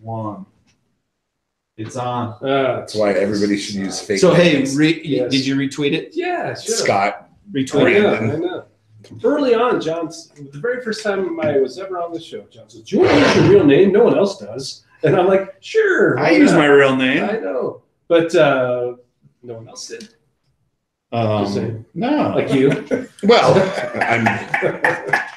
1. It's on. That's why everybody should use fake. So hey, names. did you retweet it? Yeah, sure. Scott. Retweet it. I know. Early on, John's the very first time I was ever on the show, John said, "Do you want to use your real name? No one else does." And I'm like, "Sure." I use my real name. I know, but no one else did. No, Like you. Well, I'm.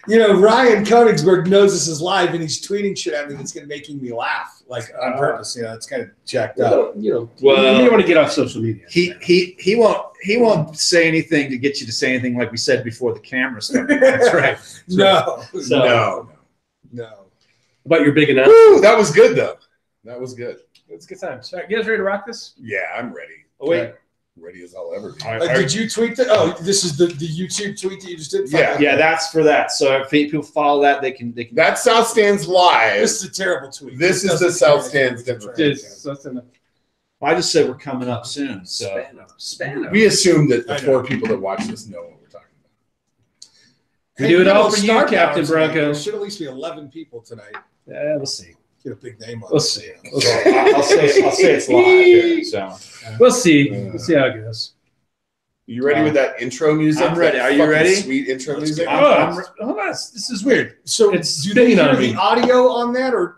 You know, Ryan Koenigsberg knows this is live, and he's tweeting shit at me that's going to making me laugh, like on purpose. You know, it's kind of jacked up. You may want to get off social media. He won't say anything to get you to say anything like we said before the camera started. That's right. No. No. About your big announcement. Woo, that was good though. That was good. It's a good time. So, you guys ready to rock this? Yeah, I'm ready. Oh wait. Ready as I'll ever be. Did you tweet that? Oh, this is the YouTube tweet that you just did? Yeah, that's for that. So if people follow that, they can. That South Stands live. This is a terrible tweet. This is the South Stands different. I just said we're coming up soon. So Spano. We assume that the 4 people that watch this know what we're talking about. We do it all for you, Captain Bronco. There should at least be 11 people tonight. Yeah, we'll see. Get a big name on We'll it. see. I'll say it's live here. So We'll see. We'll see how it goes. You ready with that intro music? I'm ready. That Are you fucking ready? Sweet intro music. Hold on. This is weird. So It's do they spinning hear on the me. audio on that or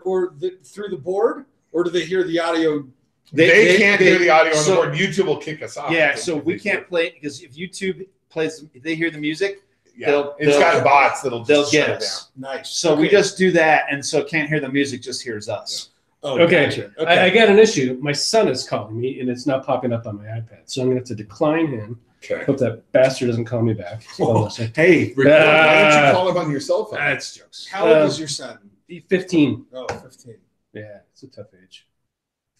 through the board? Or do they hear the audio? They can't hear the audio on the so- board. YouTube will kick us off. yeah, so we can't play it because if YouTube plays, if they hear the music, Yeah, it's got bots that'll they'll just get shut it us. Nice. So we just do that, and so can't hear the music, just hears us. Oh, Okay. gotcha. I got an issue. My son is calling me, and it's not popping up on my iPad. So I'm going to have to decline him. Okay. Hope that bastard doesn't call me back. Oh. Hey, why don't you call him on your cell phone? That's jokes. How old is your son? 15. Oh, 15. Yeah, it's a tough age.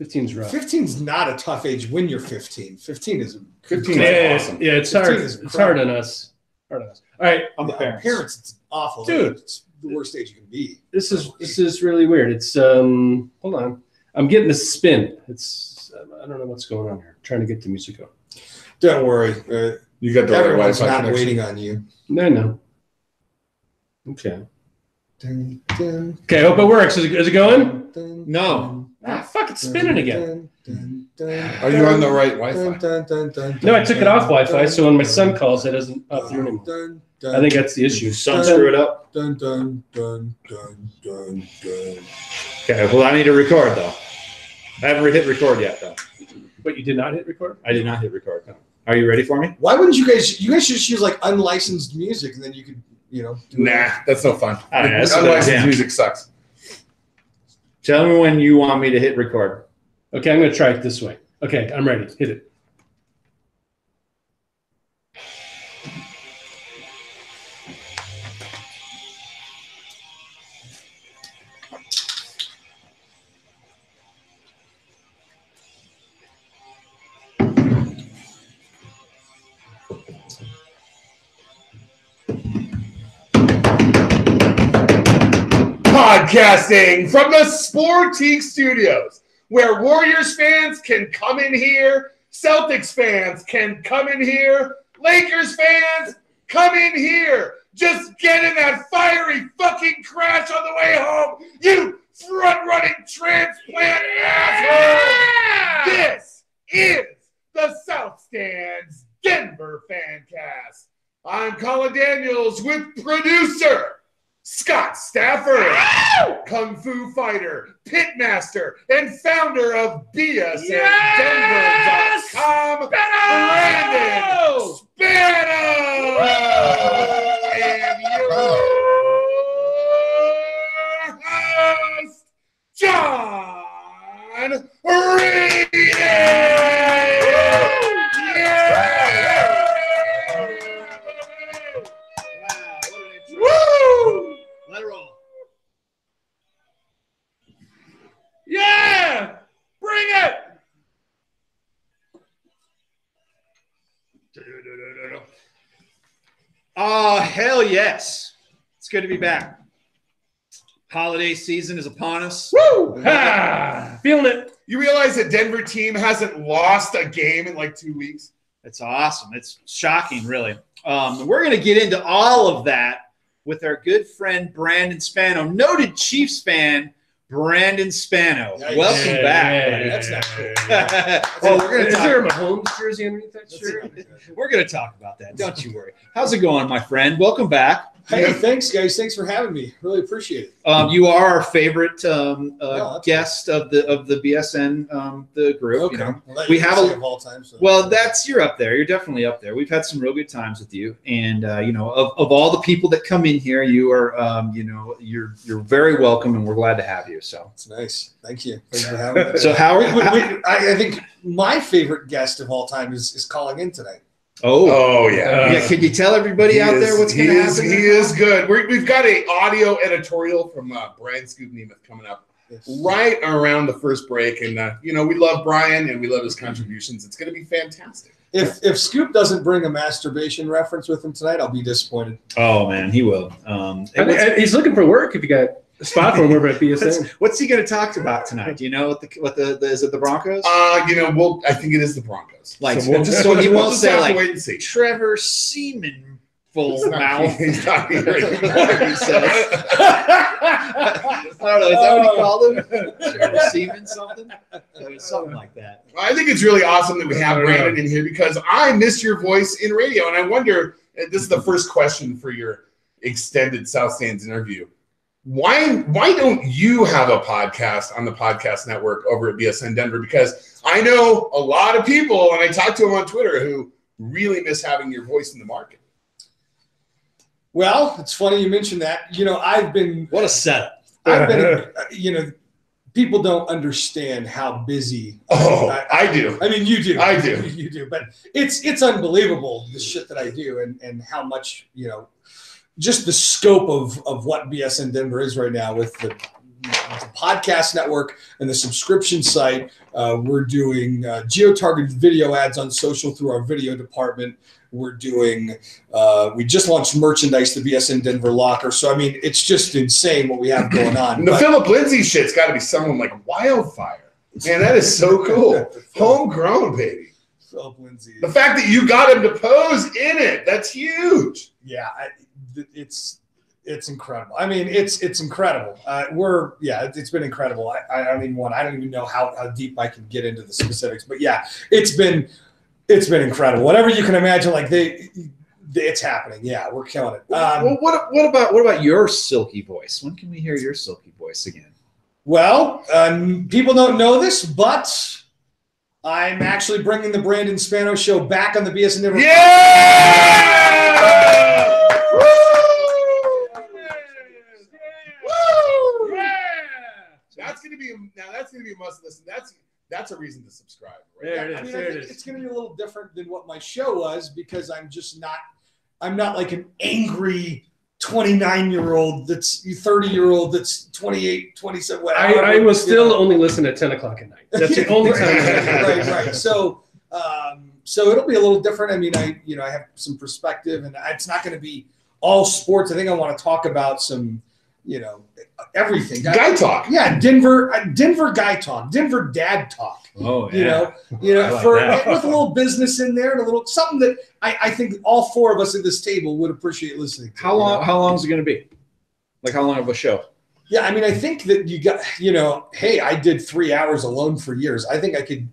15's rough. 15's not a tough age when you're 15. 15 is 15 Yeah, is awesome. yeah, it's 15 hard. is It's hard on us. All right, I'm the parents. It's awful. Dude. It's the worst age you can be. this is really weird. It's hold on. I'm getting the spin. It's I don't know what's going on here. I'm trying to get the music going. Don't worry. You got the right Everyone's Wi-Fi not connection. waiting on you. No. Okay. Dun, dun, Okay, I hope it works. Is it going? dun, No. Ah, fuck, it's spinning again. dun, dun, Are you on the right dun, Wi-Fi? dun, dun, dun, No, I dun, took it dun, off Wi-Fi, dun, so when my dun, son calls, it doesn't pop through anymore. dun, I dun, think that's the issue. Son screw it up. dun, dun, dun, dun, dun, dun. Okay, well, I need to record, though. I haven't hit record yet, though. But you did not hit record? I did not hit record. Are you ready for me? Why wouldn't you guys should just use like unlicensed music and then you could, do Nah, that's no fun. I don't know, that's a good Unlicensed idea. music sucks. Tell me when you want me to hit record. Okay, I'm going to try it this way. Okay, I'm ready. Hit it. Podcasting from the Sportique Studios, where Warriors fans can come in here, Celtics fans can come in here, Lakers fans come in here. Just get in that fiery fucking crash on the way home, you front-running transplant asshole! This is the South Stands Denver Fancast. I'm Colin Daniels with producer Scott Stafford, Kung Fu fighter, pitmaster, and founder of BSNDenver.com, Brandon Spano, and your host, John Reed. Woo! Let it roll. Yeah! Bring it! Oh, hell yes. It's good to be back. Holiday season is upon us. Woo! Ah, feeling it. You realize the Denver team hasn't lost a game in like 2 weeks? It's awesome. It's shocking, really. We're going to get into all of that with our good friend Brandon Spano, noted Chiefs fan. Brandon Spano. Nice. Welcome back, buddy. That's not cool. Oh, we're gonna Is talk. there a Mahomes jersey underneath that shirt? We're gonna talk about that. Don't you worry. How's it going, my friend? Welcome back. Hey, thanks, guys. Thanks for having me. Really appreciate it. You are our favorite that's guest of the BSN the group. Okay. You know? Well, that We you have can a- say of all time. So. Well, you're up there. You're definitely up there. We've had some real good times with you, and you know, of all the people that come in here, you are, you know, you're very welcome, and we're glad to have you. So, It's nice. Thank you. Thanks for having me. so how? I think my favorite guest of all time is calling in tonight. Oh yeah. Yeah. Can you tell everybody out there what's going to happen? He is good. We've got a audio editorial from Brian Scoop Nemeth coming up right around the first break, and you know, we love Brian and we love his contributions. It's going to be fantastic. If Scoop doesn't bring a masturbation reference with him tonight, I'll be disappointed. Oh man, he will. And he's looking for work if you got a spot for him over at BSN. What's he going to talk about tonight? Do you know what the is it the Broncos? You know, I think it is the Broncos. Like, so we'll just, so he we'll won't just say have to like wait and see. Trevor Seaman full He's not- mouth. He's not here anymore. He says. I don't know. Is that what he called him? Trevor Seaman something? Something like that. I think it's really awesome that we have Brandon in here because I miss your voice in radio, and I wonder. And this is the first question for your extended South Stands interview. Why don't you have a podcast on the podcast network over at BSN Denver? Because I know a lot of people, and I talk to them on Twitter, who really miss having your voice in the market. Well, it's funny you mentioned that. You know, What a setup. you know, people don't understand how busy. Oh, I do. I mean, you do. I do. You do. But it's unbelievable, the shit that I do and how much, you know, just the scope of what BSN Denver is right now with the podcast network and the subscription site. We're doing geo-targeted video ads on social through our video department. We're doing, we just launched merchandise, the BSN Denver Locker. So, I mean, it's just insane what we have going on. And the Philip Lindsay shit's got to be selling like wildfire. Man, that is so cool. Homegrown, baby. Philip Lindsay. The fact that you got him to pose in it, that's huge. Yeah, it's incredible. I mean, it's incredible. It's been incredible. I don't even know how deep I can get into the specifics, but yeah, it's been incredible. Whatever you can imagine, like it's happening. Yeah, we're killing it. Well, what about your silky voice? When can we hear your silky voice again? Well, people don't know this, but I'm actually bringing the Brandon Spano Show back on the BSN Denver. Yeah! That's gonna be a must listen. That's a reason to subscribe. Right? There it is. I mean, There I it think is. it's going to be a little different than what my show was because I'm not like an angry 29-year-old that's 30-year-old that's 28, 27, whatever. I will still only listen at 10 o'clock at night. That's the only time. right. So it'll be a little different. I mean, I have some perspective, and it's not going to be all sports. I think I want to talk about some, everything. Guy talk. Yeah, Denver guy talk, Denver dad talk. Oh, You know, I like that. with a little business in there and a little something that I think all four of us at this table would appreciate listening to. How long is it going to be? Like how long of a show? Yeah, I mean, I think that you got, hey, I did 3 hours alone for years. I think I could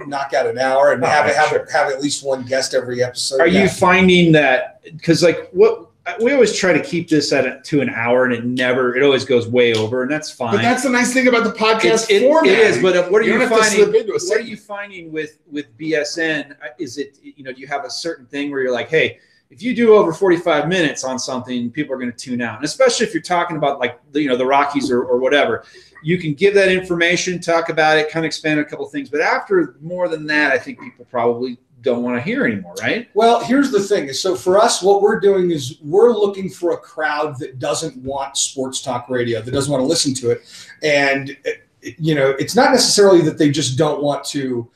knock out an hour and have at least one guest every episode. Are you finding that because like what we always try to keep this to an hour and it always goes way over, and that's fine. But that's the nice thing about the podcast It format. is, but what are you don't have to finding? slip into a What are segment. you finding with BSN? Is it do you have a certain thing where you're like, hey, if you do over 45 minutes on something, people are going to tune out, and especially if you're talking about like the Rockies or whatever, you can give that information, talk about it, kind of expand a couple things. But after more than that, I think people probably don't want to hear anymore, right? Well, here's the thing. So for us, what we're doing is we're looking for a crowd that doesn't want sports talk radio, that doesn't want to listen to it. And, it's not necessarily that they just don't want to,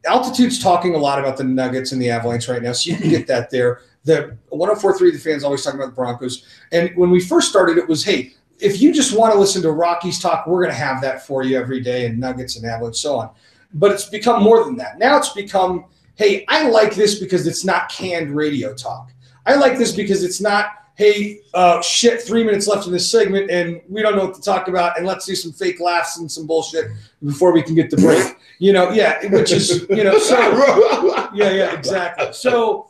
Altitude's talking a lot about the Nuggets and the Avalanche right now, so you can get that there. The 104.3, the fans always talking about the Broncos. And when we first started, it was, hey, if you just want to listen to Rockies talk, we're going to have that for you every day, and Nuggets and Avalanche, so on. But it's become more than that. Now it's become, hey, I like this because it's not canned radio talk. I like this because it's not, hey, shit, 3 minutes left in this segment, and we don't know what to talk about, and let's do some fake laughs and some bullshit before we can get to break. Which is, so yeah, exactly. So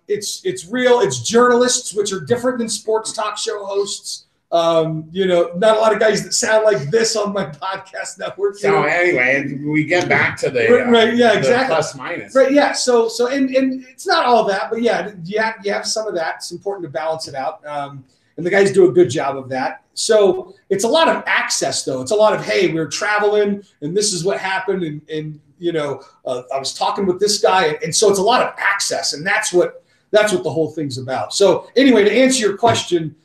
it's real. It's journalists, which are different than sports talk show hosts. Not a lot of guys that sound like this on my podcast network. So anyway, we get back to the right, yeah, exactly. plus minus. Right, yeah. So and it's not all of that, but yeah, you have some of that. It's important to balance it out. And the guys do a good job of that. So it's a lot of access, though. It's a lot of, hey, we were traveling, and this is what happened, and I was talking with this guy, and so it's a lot of access, and that's what the whole thing's about. So anyway, to answer your question,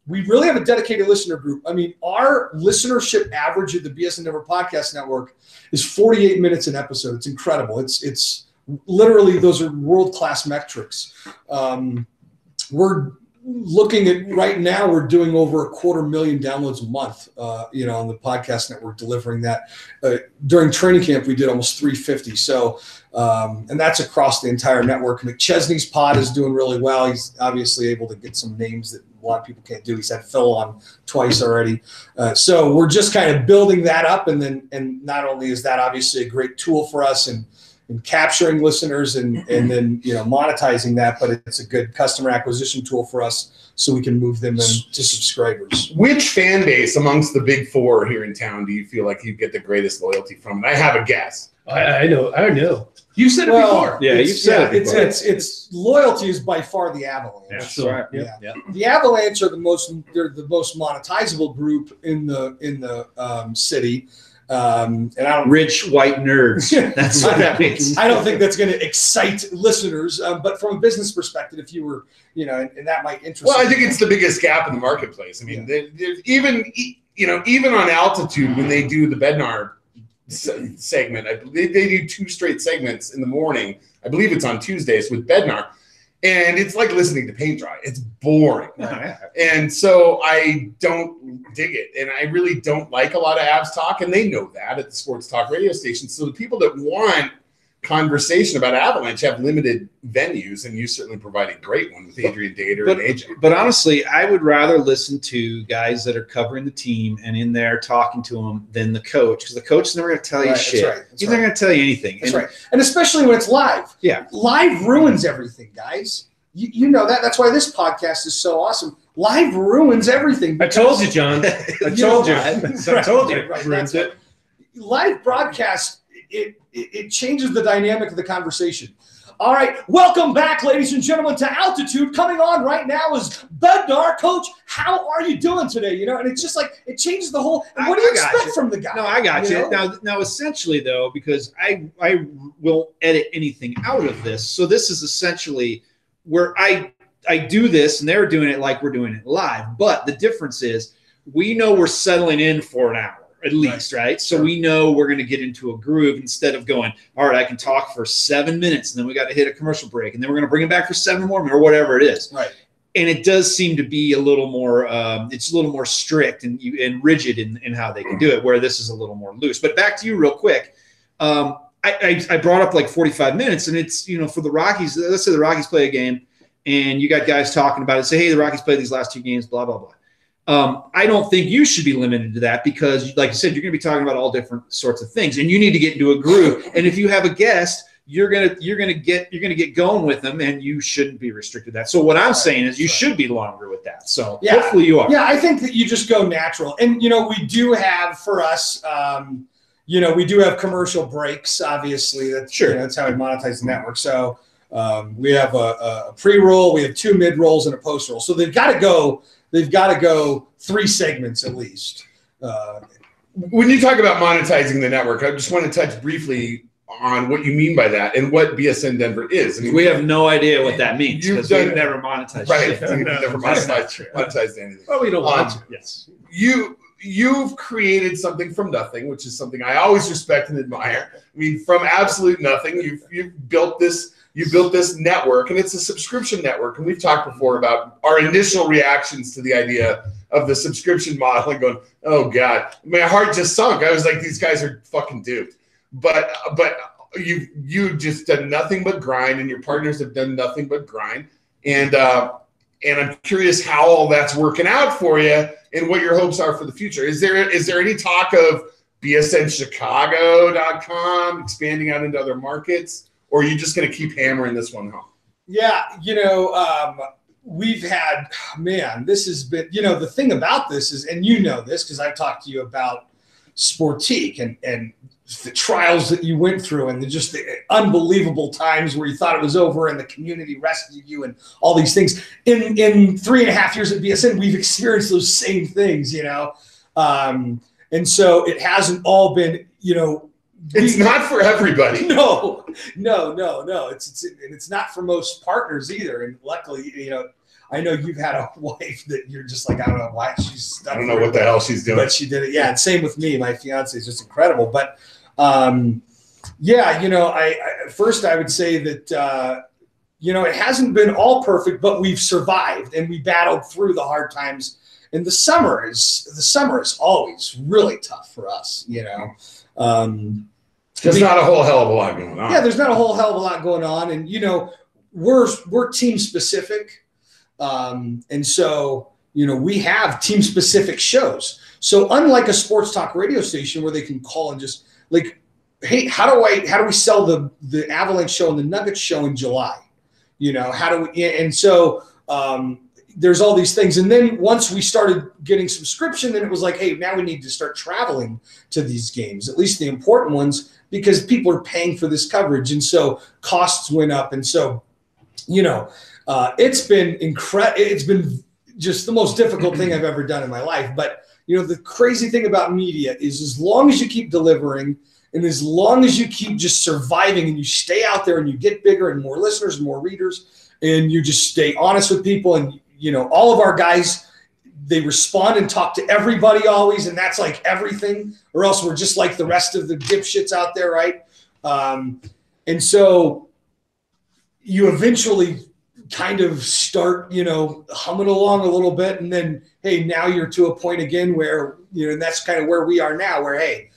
we really have a dedicated listener group. I mean, our listenership average at the BSN Denver Podcast Network is 48 minutes an episode. It's incredible. It's literally, those are world-class metrics. We're looking at right now, we're doing over 250,000 downloads a month, on the podcast network, delivering that. During training camp, we did almost 350. So, and that's across the entire network. McChesney's pod is doing really well. He's obviously able to get some names that a lot of people can't do. He's had Phil on twice already. So we're just kind of building that up. And not only is that obviously a great tool for us and capturing listeners and then monetizing that, but it's a good customer acquisition tool for us so we can move them into subscribers. Which fan base amongst the big four here in town do you feel like you get the greatest loyalty from? And I have a guess. I know. You said it before. Yeah, you've said it before. It's loyalty is by far the Avalanche. Yeah, sure. Right. Yeah. The Avalanche are the most monetizable group in the city. And I don't rich white nerds. That's what that means. I don't think that's going to excite listeners, but from a business perspective, if you were, and that might interest. Well, I think it's the biggest gap in the marketplace. I mean, there's even on Altitude when they do the Bednar segment, I believe they do 2 straight segments in the morning. I believe it's on Tuesdays with Bednar. And it's like listening to paint dry. It's boring. And so I don't dig it. And I really don't like a lot of Avs talk. And they know that at the sports talk radio station. So the people that want conversation about Avalanche have limited venues. And you certainly provide a great one with Adrian Dater and AJ. But honestly, I would rather listen to guys that are covering the team and in there talking to them than the coach. Because the coach is never going to tell you shit. That's right. He's not going to tell you anything. That's right. And especially when it's live. Yeah. Live ruins everything, guys. You know that. That's why this podcast is so awesome. Live ruins everything. I told you, John. I told you. I told you. Right, ruins it. Live broadcast, it changes the dynamic of the conversation. All right, welcome back, ladies and gentlemen, to Altitude. Coming on right now is Bednar. Coach, how are you doing today? And it's just like it changes the whole. And what do you expect from the guy? No, I got you. Now, essentially, though, because I will edit anything out of this, so this is essentially where I do this, and they're doing it like we're doing it live. But the difference is we know we're settling in for an hour at least, right? So we know we're going to get into a groove instead of going, all right, I can talk for 7 minutes, and then we got to hit a commercial break, and then we're going to bring it back for 7 more minutes or whatever it is. Right. And it does seem to be a little more, it's a little more strict and rigid in how they can do it, where this is a little more loose. But back to you real quick. I brought up like 45 minutes, and it's, for the Rockies, let's say the Rockies play a game, and you got guys talking about it, say, hey, the Rockies played these last 2 games, blah, blah, blah. I don't think you should be limited to that because, like you said, you're going to be talking about all different sorts of things, and you need to get into a groove. And if you have a guest, you're gonna get going with them, and you shouldn't be restricted to that. So what I'm saying is you should be longer with that. So hopefully you are. Yeah, I think that you just go natural, and we do have for us. We do have commercial breaks. Obviously, that's sure. That's how we monetize the network. So we have a pre-roll, we have 2 mid-rolls, and a post-roll. So they've got to go 3 segments at least. When you talk about monetizing the network, I just want to touch briefly on what you mean by that and what BSN Denver is. I mean, we have no idea what that means because we've never monetized. Right, we've never monetized anything. Well, we don't want to. Yes, you've created something from nothing, which is something I always respect and admire. I mean, from absolute nothing, you've built this. You built this network, and it's a subscription network. And we've talked before about our initial reactions to the idea of the subscription model and going, oh, God, my heart just sunk. I was like, these guys are fucking duped. But you've just done nothing but grind, and your partners have done nothing but grind. And And I'm curious how all that's working out for you and what your hopes are for the future. Is there any talk of bsnchicago.com expanding out into other markets, or are you just going to keep hammering this one home? Yeah, we've had, man, this has been, the thing about this is, and this because I've talked to you about Sportique and the trials that you went through and just the unbelievable times where you thought it was over and the community rescued you and all these things. In 3.5 years at BSN, we've experienced those same things, and so it hasn't all been, it's not for everybody. No. It's not for most partners either. And luckily, I know you've had a wife that you're just like, I don't know why she's. I don't know what the hell she's doing, but she did it. Yeah, and same with me. My fiance is just incredible. But first I would say that it hasn't been all perfect, but we've survived and we battled through the hard times. And the summer is always really tough for us. There's not a whole hell of a lot going on. Yeah, there's not a whole hell of a lot going on, and we're team specific, and so we have team specific shows. So unlike a sports talk radio station where they can call and just like, hey, how do we sell the Avalanche show and the Nuggets show in July? How do we? And so there's all these things, and then once we started getting subscription, then it was like, hey, now we need to start traveling to these games, at least the important ones, because people are paying for this coverage, and so costs went up, and so it's been incredible. It's been just the most difficult thing I've ever done in my life. But the crazy thing about media is, as long as you keep delivering, and as long as you keep just surviving, and you stay out there, and you get bigger and more listeners and more readers, and you just stay honest with people, and all of our guys, they respond and talk to everybody always, and that's like everything, or else we're just like the rest of the dipshits out there, right? And so you eventually kind of start, humming along a little bit, and then, hey, now you're to a point again where, and that's kind of where we are now, where, hey,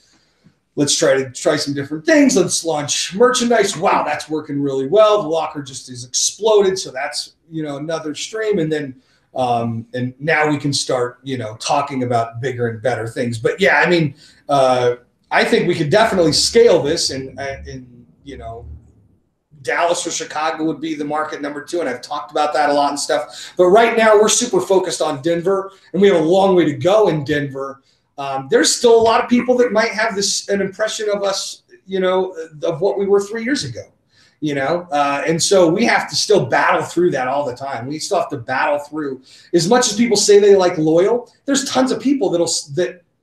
let's try some different things. Let's launch merchandise. Wow, that's working really well. The locker just has exploded, so that's another stream, and then and now we can start talking about bigger and better things. But yeah, I mean, I think we could definitely scale this, and Dallas or Chicago would be the market number 2, and I've talked about that a lot and stuff. But right now we're super focused on Denver, and we have a long way to go in Denver. There's still a lot of people that might have an impression of us, of what we were 3 years ago. And so we have to still battle through that all the time. We still have to battle through, as much as people say they like loyal, there's tons of people that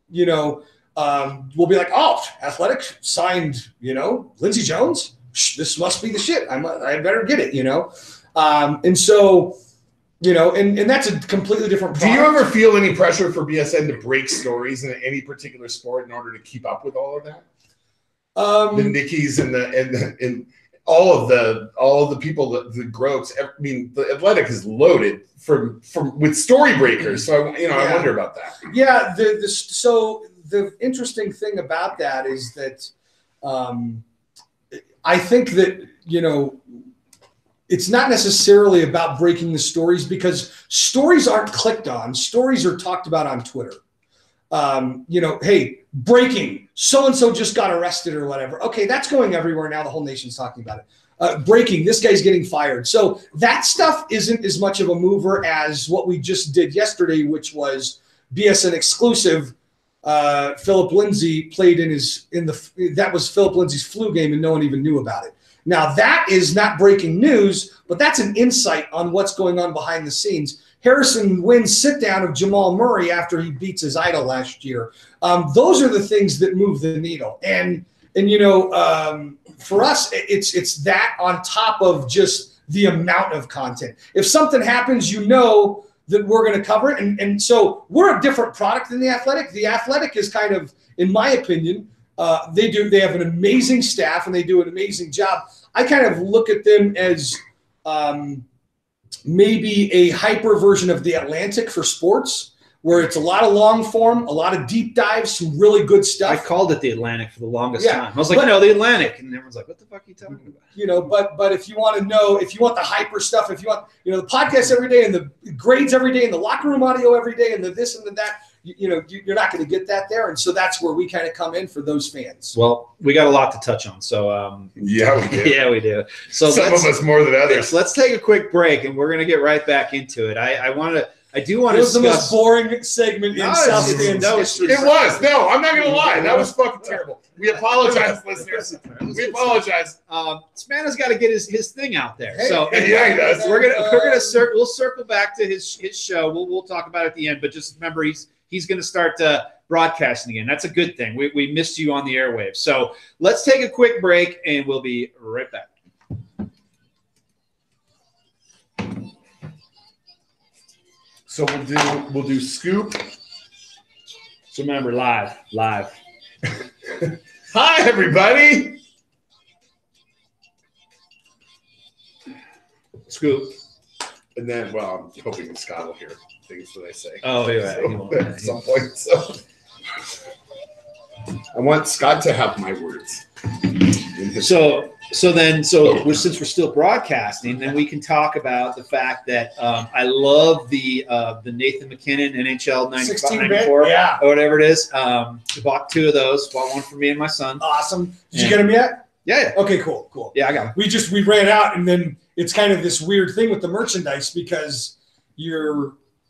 will be like, oh, Athletic signed, Lindsey Jones. This must be the shit. I better get it, and so, and that's a completely different product. Do you ever feel any pressure for BSN to break stories in any particular sport in order to keep up with all of that? The Nickies and all of the people, the Groats. I mean, the Athletic is loaded with story breakers. So I wonder about that. Yeah. So the interesting thing about that is that I think that it's not necessarily about breaking the stories, because stories aren't clicked on. Stories are talked about on Twitter. Hey, breaking, so-and-so just got arrested or whatever. Okay, that's going everywhere now. The whole nation's talking about it. Breaking, this guy's getting fired. So that stuff isn't as much of a mover as what we just did yesterday, which was BSN exclusive. Philip Lindsay played that was Philip Lindsay's flu game, and no one even knew about it. Now, that is not breaking news, but that's an insight on what's going on behind the scenes. Harrison Wynn's sit-down of Jamal Murray after he beats his idol last year. Those are the things that move the needle. And for us, it's that on top of just the amount of content. If something happens, that we're going to cover it. And so we're a different product than The Athletic. The Athletic is kind of, in my opinion, they have an amazing staff and they do an amazing job. I kind of look at them as maybe a hyper version of The Atlantic for sports, where it's a lot of long form, a lot of deep dives, some really good I stuff. called it the Atlantic for the longest Yeah, time. I was like, but- no, the Atlantic. And everyone's like, what the fuck are you talking about? You know, but if you want to know, if you want the hyper stuff, if you want, you know, the podcast every day and the grades every day and the locker room audio every day and the this and the that, you know, you're not going to get that there. And so that's where we kind of come in for those fans. Well, we got a lot to touch on. So, Yeah, we do. yeah, we do. So Some of us more than others. let's take a quick break and we're going to get right back into it. I do want It to was the most discuss. boring segment in No, South it's- Stand's no, history. It was. No, I'm not going to lie. That was fucking terrible. We apologize, listeners. We apologize. Spano's got to get his thing out there. Hey, So yeah, he does. we'll circle back to his show. We'll talk about it at the end. But just remember, he's going to start broadcasting again. That's a good thing. We missed you on the airwaves. So let's take a quick break, and we'll be right back. So we'll do scoop. So remember, live. Hi, everybody. Scoop. And then, well, I'm hoping Scott will hear things that I say. Oh, yeah. So, at some point. So I want Scott to have my words. In his So since we're still broadcasting, then we can talk about the fact that I love the Nathan McKinnon NHL 94 Yeah. or whatever it is. Bought 2 of those. Bought one for me and my son. Awesome. Did you get them yet? Yeah. Okay, cool. Yeah, I got them. We ran out, and then it's kind of this weird thing with the merchandise because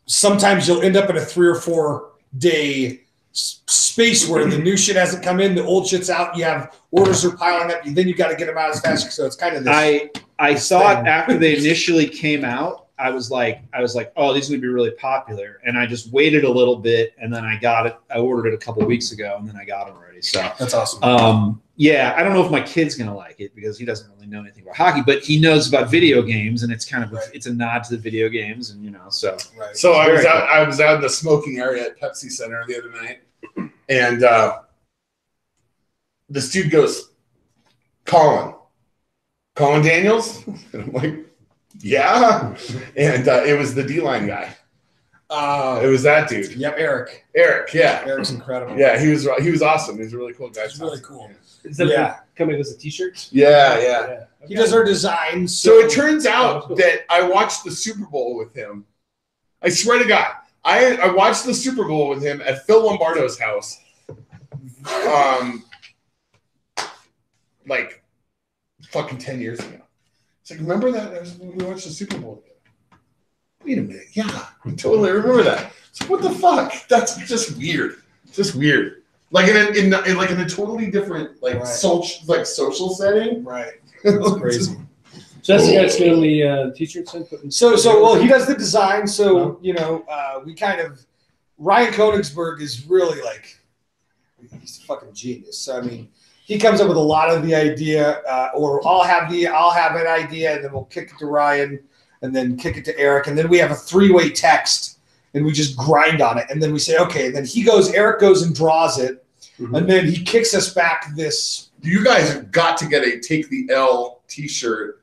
sometimes you'll end up in a 3 or 4 day space where the new shit hasn't come in, the old shit's out, you have orders are piling up, then you got to get them out as fast. So it's kind of this. I saw it after they initially came out. I was like, oh, these are gonna be really popular, and I just waited a little bit, and then I got it. I ordered it a couple of weeks ago, and then I got it already. So That's awesome. yeah, I don't know if my kid's gonna like it because he doesn't really know anything about hockey, but he knows about video games, and it's kind of it's a nod to the video games, and so. Right. So I was Very out. I was out in the smoking area at Pepsi Center the other night, and this dude goes, Colin Daniels, and I'm like, yeah, and it was the D-line guy. It was that dude, Yep, Eric. Yeah, Eric's incredible. yeah. He was awesome. He was a really cool guy. He's really cool. Is that Yeah. coming as a T-shirt? Yeah. He does our designs. So it turns out that I watched the Super Bowl with him. I swear to God, I watched the Super Bowl with him at Phil Lombardo's house. Like fucking 10 years ago. It's like, remember that? We watched the Super Bowl together. Wait a minute. Yeah, I totally remember that. So what the fuck? That's just weird. Just weird. Like in a totally different Right. social setting. Right. It's crazy. So that's the guy's doing the T-shirts and putting. So well, he does the design. So we kind of Ryan Koenigsberg is really like he's a fucking genius. So I mean, he comes up with a lot of the idea, or I'll have an idea, and then we'll kick it to Ryan, and then kick it to Eric, and then we have a 3-way text, and we just grind on it, and then we say okay, and then Eric goes and draws it, and then he kicks us back this. You guys have got to get a Take the L T-shirt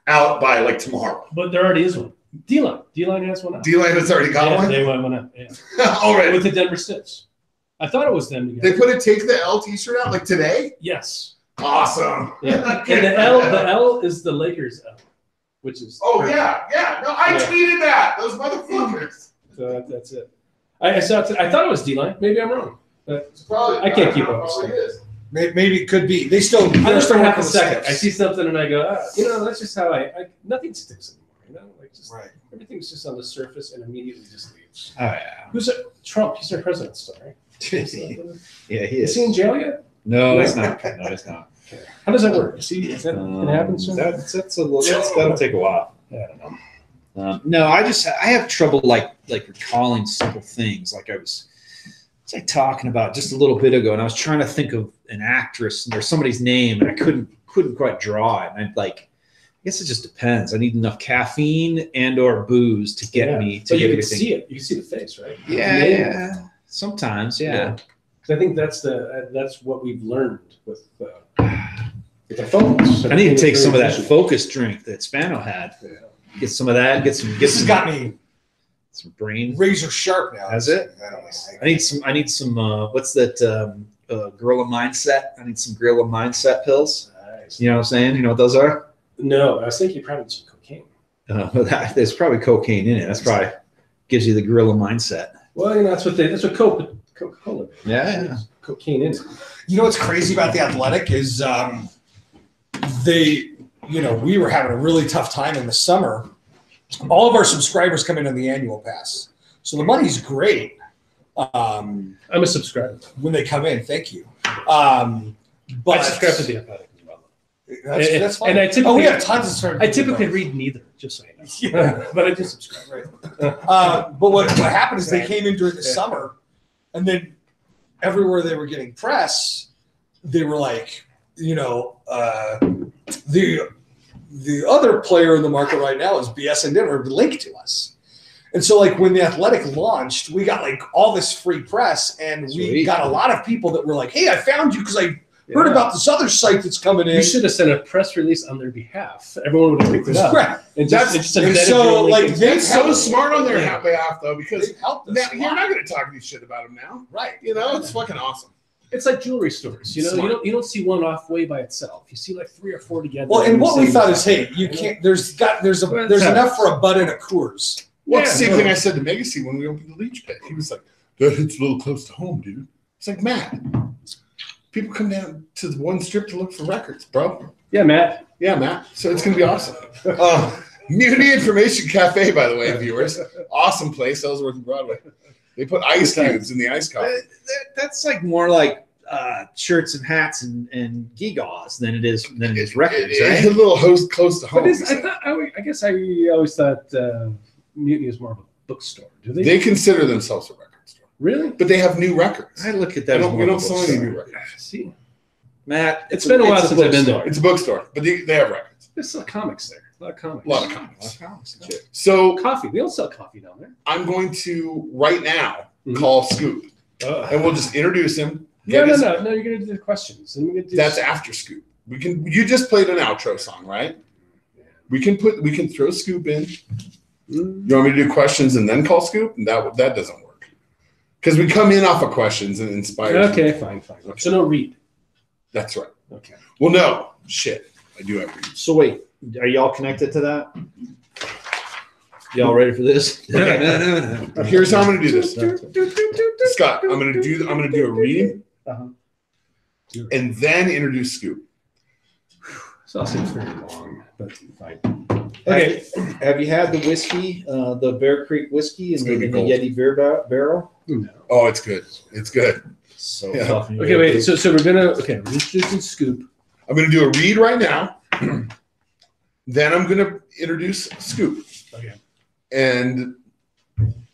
out by like tomorrow. But there already is one. D-line has one out. D-Line has already got one? They went one out. Yeah. Already. With the Denver Stiffs. I thought it was them together. They put a Take the L T-shirt out like today? Yes. Awesome. Yeah. And the L is the Lakers L, which is. Oh, perfect. yeah. No, I Yeah. tweeted that. Those motherfuckers. So that's it. I saw it. I thought it was D-line. Maybe I'm wrong. But It's probably, I can't keep up. Probably is. Maybe it could be. They're I just for still half working a the second. steps. I see something and I go, that's just how I nothing sticks anymore. Like just Right. everything's just on the surface and immediately just leaves. Oh yeah. Who's it? Trump? He's our president still, right? Yeah, he Is is. he in jail yet? No, it's not. No, it's not. How does that work? Is that can happen soon? That'll take a while. I don't know. No, I have trouble like recalling simple things. Like I was like talking about just a little bit ago, and I was trying to think of an actress or somebody's name, and I couldn't quite draw it. And I guess it just depends. I need enough caffeine and or booze to get me to But get you can everything. see it. You can see the face, right? Yeah. Sometimes, yeah. 'Cause I think that's what we've learned with the phones. I need to take some of that focus drink that Spano had. Get some of that. Get some. This has got me Some brain. razor sharp now. Has it? I don't know. I need some. What's that? Gorilla Mindset. I need some Gorilla Mindset pills. Nice. You know what I'm saying? You know what those are? No, I was thinking probably some cocaine. There's probably cocaine in it. That's probably gives you the Gorilla Mindset. Well, that's what Coca-Cola. Yeah. Cocaine in it. You know what's crazy about the Athletic is we were having a really tough time in the summer. All of our subscribers come in on the annual pass, so the money's great. I'm a subscriber. When they come in, thank you. But I subscribe to the Athletic as well. That's fine. And I typically, we have tons of subscribers. I typically read neither, just so you know. But I do subscribe. Right. But what happened is they came in during the summer, and then everywhere they were getting press, they were like, the other player in the market right now is BSN Denver linked to us. And so like when the Athletic launched, we got like all this free press, and we got a lot of people that were like, hey, I found you because I heard about this other site that's coming in. You should have sent a press release on their behalf. Everyone would have picked it up. Right. And That's so smart on their behalf, though, because they helped us. now, you're not going to talk any shit about them now. Right. It's fucking awesome. It's like jewelry stores. You don't see one off way by itself. You see like 3 or 4 together. Well, and what we thought is, hey, you can't. There's enough for a Bud and a Coors. Well, it's the same thing I said to Megacy when we opened the Leech Pit. He was like, "That hits a little close to home, dude." It's like, Matt, people come down to the one strip to look for records, bro. Yeah, Matt. Yeah, Matt. So it's going to be awesome. Mutiny Information Cafe, by the way, viewers. Awesome place. Ellsworth and Broadway. They put ice cubes in the ice coffee. That's like more like shirts and hats and gewgaws than it is records. It's a little close to home. I guess I always thought Mutiny is more of a bookstore. Do they? They consider themselves a record store. Really? But they have new records. I look at that. We don't sell any new records. See, Matt, it's been a while since I've been there. It's a bookstore, but they have records. There's still comics there. A lot of comics. A lot of comics and shit. So Coffee. They don't sell coffee down there. I'm going to right now call Scoop, and we'll just introduce him. No. You're gonna do the questions, and we're gonna do. That's after Scoop. You just played an outro song, right? Yeah. We can throw Scoop in. You want me to do questions and then call Scoop? And that doesn't work because we come in off of questions and inspire. Okay, fine. Okay. So no read. That's right. Okay. Well, no shit. I do have read. So wait, are y'all connected to that? Y'all ready for this? No. Here's how I'm going to do this, Scott. I'm going to do a reading, and then introduce Scoop. So I'll say it's very long, but fine. Okay. Have you had the whiskey, the Bear Creek whiskey, and the Yeti beer barrel? No. Oh, it's good. It's good. So okay, wait. So we're introducing Scoop. I'm gonna do a read right now. Then I'm gonna introduce Scoop. Okay. And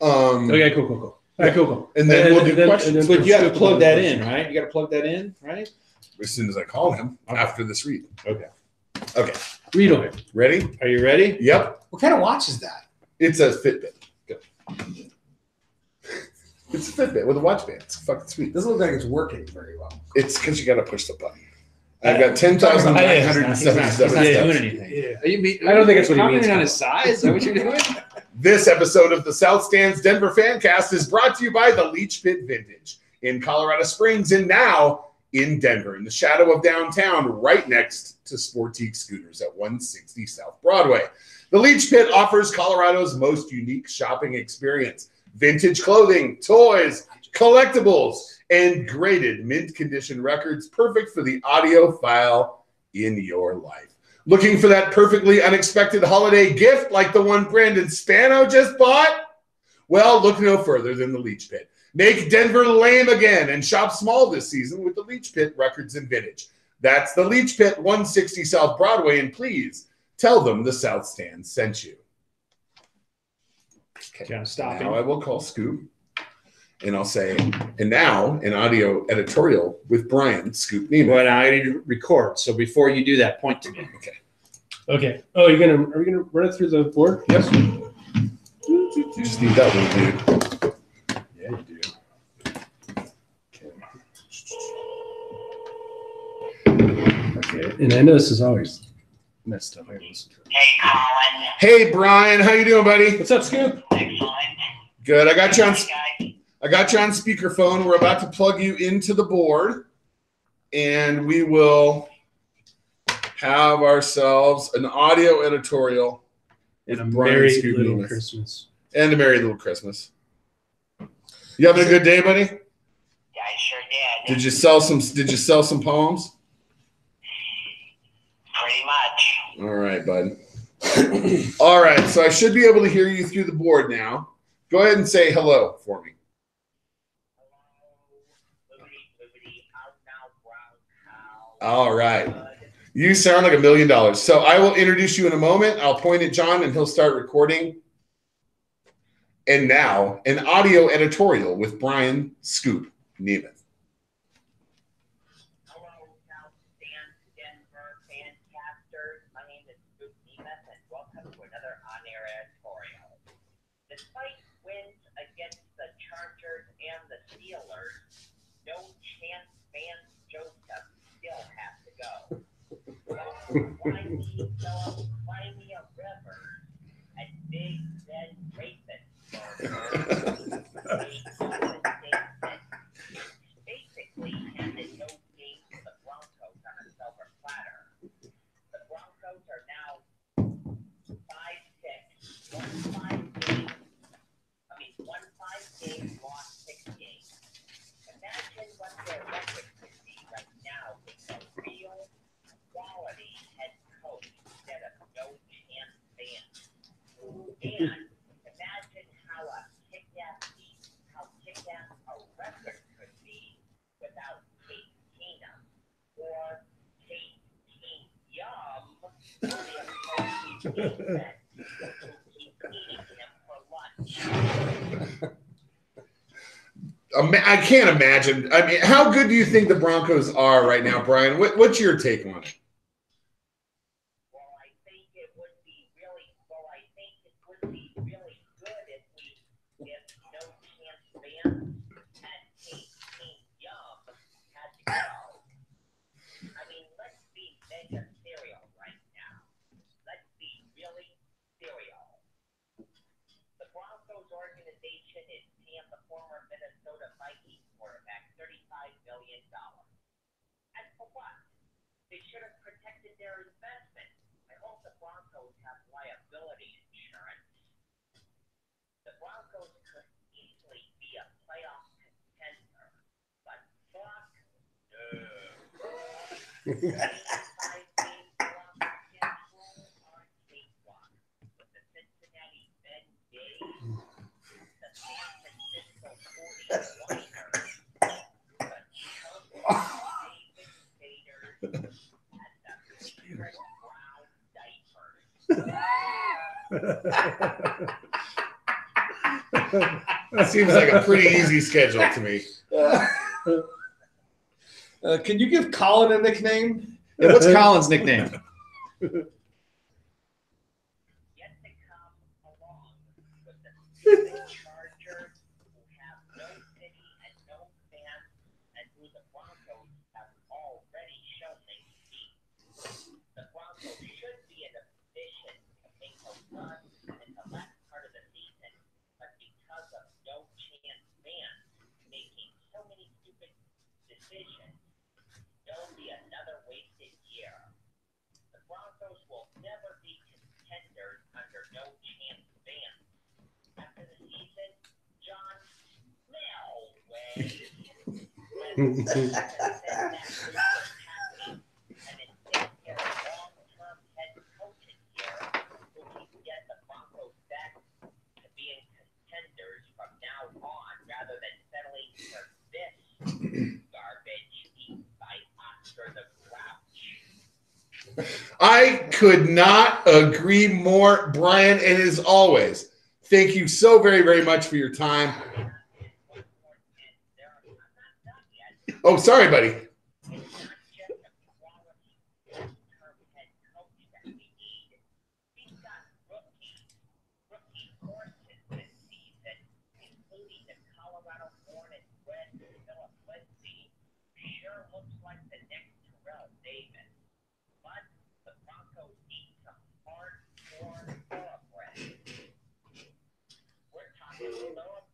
okay, cool. All right, cool. And then we'll do questions. But you have to plug that in, right? You got to plug that in, right? As soon as I call him after this read. Okay. Read away. Ready? Are you ready? Yep. What kind of watch is that? It's a Fitbit. Good. It's a Fitbit with a watch band. It's fucking sweet. Doesn't look like it's working very well. It's because you got to push the button. I've got 10,977 He's not doing anything. Yeah. I don't think it's what he means. On his size? Is that what you're doing? This episode of the South Stands Denver Fancast is brought to you by the Leech Pit Vintage in Colorado Springs and now in Denver, in the shadow of downtown, right next to Sportique Scooters at 160 South Broadway. The Leech Pit offers Colorado's most unique shopping experience. Vintage clothing, toys, collectibles, and graded mint condition records, perfect for the audiophile in your life. Looking for that perfectly unexpected holiday gift like the one Brandon Spano just bought? Well, look no further than the Leech Pit. Make Denver lame again and shop small this season with the Leech Pit Records and Vintage. That's the Leech Pit, 160 South Broadway, and please tell them the South Stand sent you. Okay, now I will call Scoop, and I'll say, and now an audio editorial with Brian Scoop Neiman. Well, now I need to record. So before you do that, point to me. Okay. Oh, are we gonna run it through the board? Yes. You just need that one, dude. Yeah, you do. Okay. And I know this is always messed up. I listen to it. Hey, Brian. How you doing, buddy? What's up, Scoop? Excellent. Good. I got you on. Guys. I got you on speakerphone. We're about to plug you into the board, and we will have ourselves an audio editorial And a with Brian merry Scoop little Nemeth. Christmas. And a merry little Christmas. You having a good day, buddy? Yeah, I sure did. Did you sell some poems? Pretty much. All right, bud. All right, so I should be able to hear you through the board now. Go ahead and say hello for me. Hello, Liberty, out now, brown cow. All right. You sound like $1 million. So I will introduce you in a moment. I'll point at John and he'll start recording. And now, an audio editorial with Brian Scoop Nemeth. Hello, South Stand, Denver fancasters. My name is Scoop Nemeth, and welcome to another on-air editorial. Despite wins against the Chargers and the Steelers, no chance Vance Joseph still has to go. Crimea Rivers and Big Ben Rapist. Basically handed no game to the Broncos on a silver platter. The Broncos are now 5-6, won 5 games, lost 6 games. Imagine what their record could be right now with a real quality head coach instead of no chance fans. And imagine how kick-ass a record could be without Kate Keenum or Kate Yum on the opposing defense who keep eating him for lunch. I can't imagine. I mean, how good do you think the Broncos are right now, Brian? What's your take on it? Well, I think it would be really good if no chance fans had Kate Yum had to go. I mean, let's be mega serial right now. Let's be really serial. The Broncos organization is paying the former Minnesota Vikings quarterback $35 million. And for what? They should have protected their investment. I hope the Broncos have liability insurance. The Broncos could easily be a playoff contender, but fuck no. 5-game playoff schedule on cakewalk with the Cincinnati Bengals, the San Francisco 49ers, the David Raiders, and the Cleveland Brown diapers. That seems like a pretty easy schedule to me. Can you give Colin a nickname? Yeah, what's Colin's nickname? Yet to come along with the Seattle Chargers, who have no city and no fans, and who the Broncos have already shown they can beat. The Broncos should be in a position to make a run in the last part of the season, but because of no chance fans making so many stupid decisions, there'll be another wasted year. The Broncos will never be contenders under no chance fans. After the season, John, no way. When said that we were happy, and instead get a long-term head coach in here who can get the Broncos back to being contenders from now on, rather than settling for this garbage eaten by Oscar the Grouch. I could not agree more, Brian. And as always, thank you so very, very much for your time. Oh, sorry, buddy. It's not just a quality long-term head coach that we need. We've got rookie courses this season, including the Colorado-born and bred Philip Lindsay. Sure looks like the next Terrell Davis. But the Broncos need some hardcore thoroughbreds. We're talking thoroughbreds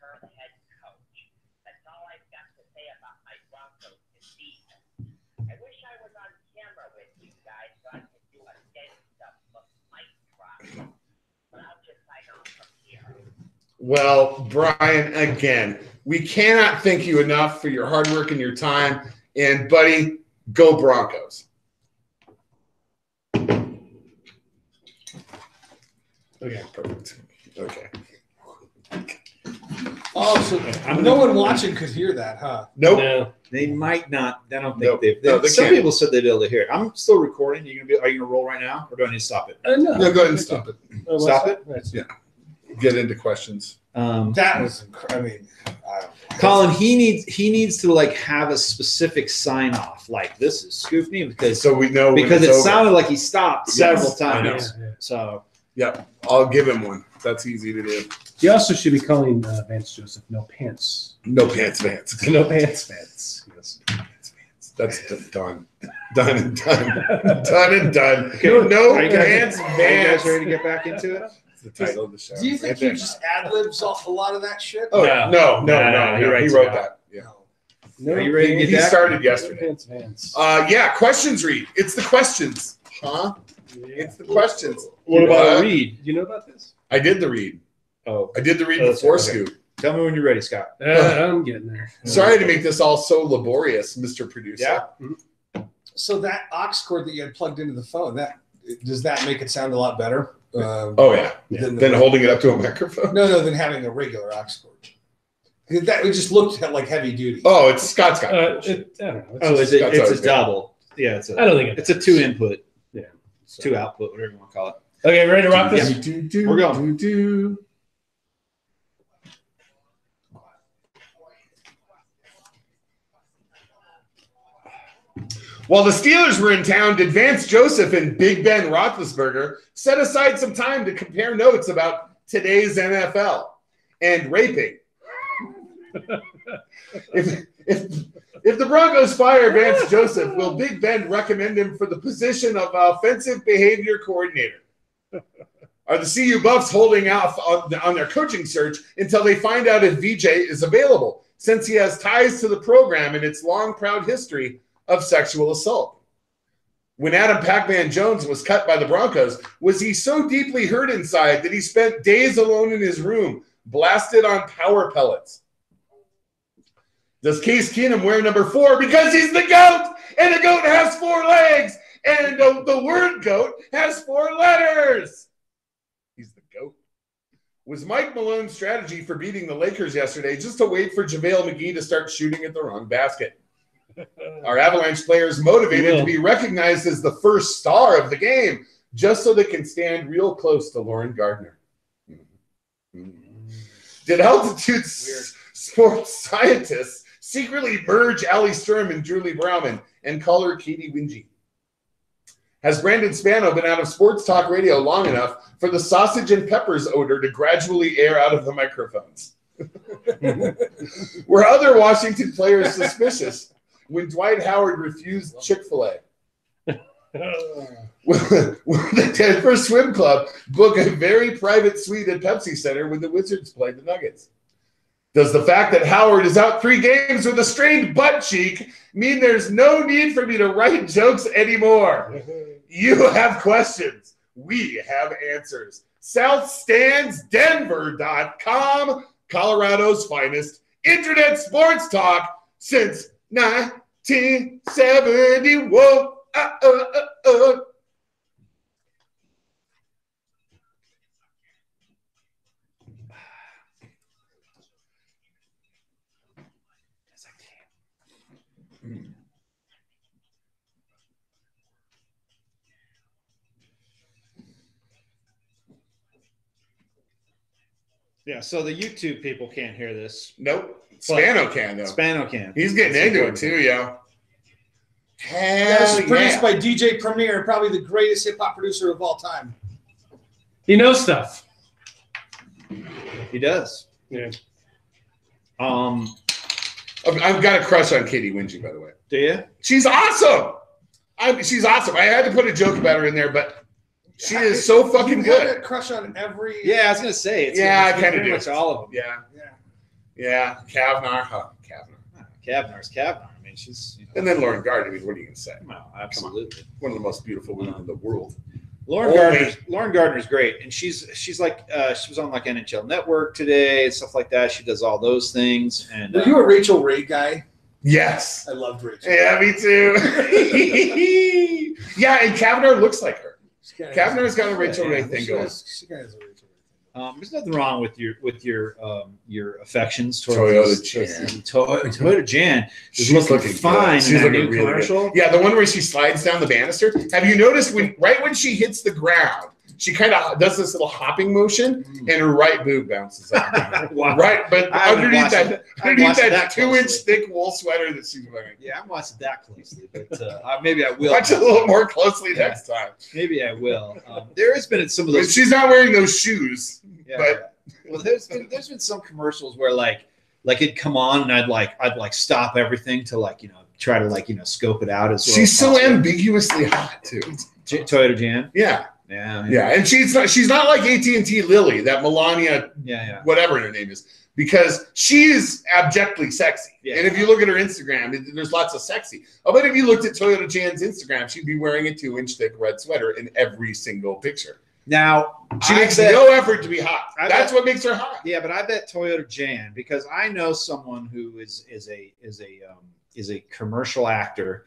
interim head coach. That's all I've got to say about my Broncos this season. I wish I was on camera with you guys so I could do a stand-up mic drop. But I'll just sign off from here. Well, Brian, again, we cannot thank you enough for your hard work and your time. And, buddy, go Broncos. Okay. Perfect. Okay. Oh, so no one watching could hear that, huh? Nope. No. They might not. I don't think Nope. they've. No, they some can't. people said they'd be able to hear it. I'm still recording. Are you gonna roll right now, or do I need to stop it? No. No, go ahead and stop it. Stop it? That's Yeah. Get into questions. That was I mean, I don't know. Colin, he needs to like have a specific sign off, like this is Scoop Me, because So we know when because it's it over. sounded like he stopped several I know. times. So Yep. I'll give him one. That's easy to do. You also should be calling Vance Joseph no pants. No pants, Vance. No pants, Vance. Yes. That's done. Done and done. Done and done. Okay. No Are you guys- pants, are you Vance. guys ready to get back into it? That's the title of the show. Do you think Right he there. just ad-libs off a lot of that shit? Oh, No. no. No, he He writes wrote it out. that. Yeah. No, Are you ready to He get that? started no yesterday. pants, Vance. Yeah, questions read. It's the questions. Huh? Yeah. It's the questions. What about What? a read? You know about this? I did the read. Oh, I did the read Oh, before okay. Scoop. tell me when you're ready, Scott. I'm getting there. Sorry to make this all so laborious, Mr. Producer. Yeah. So that aux cord that you had plugged into the phone, does that make it sound a lot better? Oh, yeah. Than Then holding it up to a microphone. than having a regular aux cord. That it just looked like heavy duty. Oh, it's Scott's got I it. don't know. It's Oh, just- it's Scott's a always good. double. Yeah, it's I don't think it's a 2 input. Yeah. It's 2 output, whatever you want to call it. Okay, ready to rock this? We're going. Do. While the Steelers were in town, did Vance Joseph and Big Ben Roethlisberger set aside some time to compare notes about today's NFL and raping? If the Broncos fire Vance Joseph, will Big Ben recommend him for the position of offensive behavior coordinator? Are the CU Buffs holding off on their coaching search until they find out if VJ is available, since he has ties to the program and its long, proud history of sexual assault? When Adam Pac-Man Jones was cut by the Broncos, was he so deeply hurt inside that he spent days alone in his room, blasted on power pellets? Does Case Keenum wear number 4 because he's the GOAT, and the GOAT has 4 legs, and the word GOAT has 4 letters? He's the GOAT. Was Mike Malone's strategy for beating the Lakers yesterday just to wait for JaVale McGee to start shooting at the wrong basket? Are Avalanche players motivated to be recognized as the first star of the game just so they can stand real close to Lauren Gardner? Did altitude sports scientists secretly merge Ali Sturm and Julie Brauman and call her Katie Wingy? Has Brandon Spano been out of sports talk radio long enough for the sausage and peppers odor to gradually air out of the microphones? Were other Washington players suspicious when Dwight Howard refused Chick-fil-A? Will the Denver Swim Club book a very private suite at Pepsi Center when the Wizards play the Nuggets? Does the fact that Howard is out 3 games with a strained butt cheek mean there's no need for me to write jokes anymore? You have questions. We have answers. SouthStandsDenver.com, Colorado's finest internet sports talk since 1971. Yeah, so the YouTube people can't hear this. Nope. Spano can, though. Spano can. He's getting into it, too, yo. This is produced by DJ Premier, probably the greatest hip hop producer of all time. He knows stuff. He does. Yeah. I've got a crush on Katie Wingy, by the way. Do you? She's awesome. She's awesome. I had to put a joke about her in there, but she is so fucking You had good. a crush on every. Yeah, I was gonna say. It's Yeah, I it's kinda pretty do. much all of them. Yeah. Yeah, Kavnar. Huh, Kavnar. Kavanaugh's Kavanaugh. I mean, she's. And then Lauren Gardner. I mean, what are you going to say? Well, absolutely. One of the most beautiful women in the world. Lauren Gardner's great, and she's like she was on like NHL Network today and stuff like that. She does all those things. And Were you a Rachel Ray guy? Yes. I loved Rachel. Yeah, me too. Yeah, and Kavanaugh looks like her. Kavanaugh's got a Rachel Ray thing going. She kind of has a Rachel Ray thing. there's nothing wrong with your affections Toyota Jan. Toyota Jan is She's looking fine. She's in that looking new really commercial. good. Yeah, the one where she slides down the banister. Have you noticed right when she hits the ground, she kind of does this little hopping motion, and her right boob bounces up. Wow. Right, but I haven't underneath watched that that 2-inch closely. thick wool sweater that she's wearing. Yeah, I'm watching that closely, but maybe I will. Watch it a little more closely Yeah. next time. Maybe I will. There has been some of But those. she's not wearing those shoes. Yeah, but- yeah. Well, there's been some commercials where like it'd come on and I'd stop everything to try to scope it out as well. She's as so possible. ambiguously hot too. Toyota Jan. Yeah, Yeah. and she's not like AT&T Lily, that Melania, Yeah. whatever her name is, because she's abjectly sexy. Yeah. And if you look at her Instagram, there's lots of sexy. I bet if you looked at Toyota Jan's Instagram, she'd be wearing a 2-inch thick red sweater in every single picture. Now She I makes bet- no effort to be hot. I That's bet- what makes her hot. Yeah, but I bet Toyota Jan, because I know someone who is a commercial actor,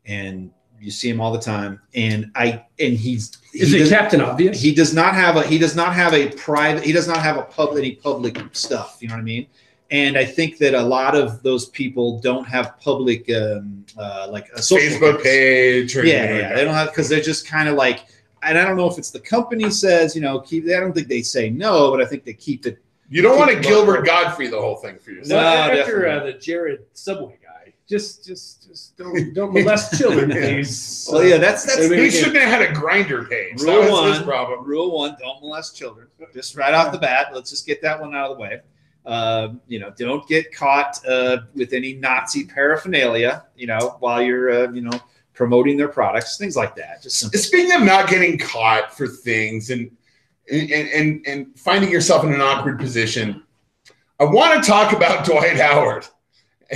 and you see him all the time, and Is it Captain Obvious? he does not have a private, he does not have any public stuff, you know what I mean? And I think that a lot of those people don't have public like a social Facebook accounts. page. Or anything like Yeah, that. they don't have, because they're just kind of like, and I don't know if it's the company says, keep. I don't think they say no, but I think they keep it. You don't want to Keep Gilbert Godfrey the whole thing for yourself. No, No, after definitely. the Jared Subway guy, just don't molest children, please. Well, yeah, that's I mean, He shouldn't have had a grinder page. That Rule was his one. problem. Rule 1: don't molest children. Just right off the bat, let's just get that one out of the way. Don't get caught with any Nazi paraphernalia. While you're promoting their products, things like that. Just simple. Speaking of not getting caught for things and finding yourself in an awkward position, I want to talk about Dwight Howard.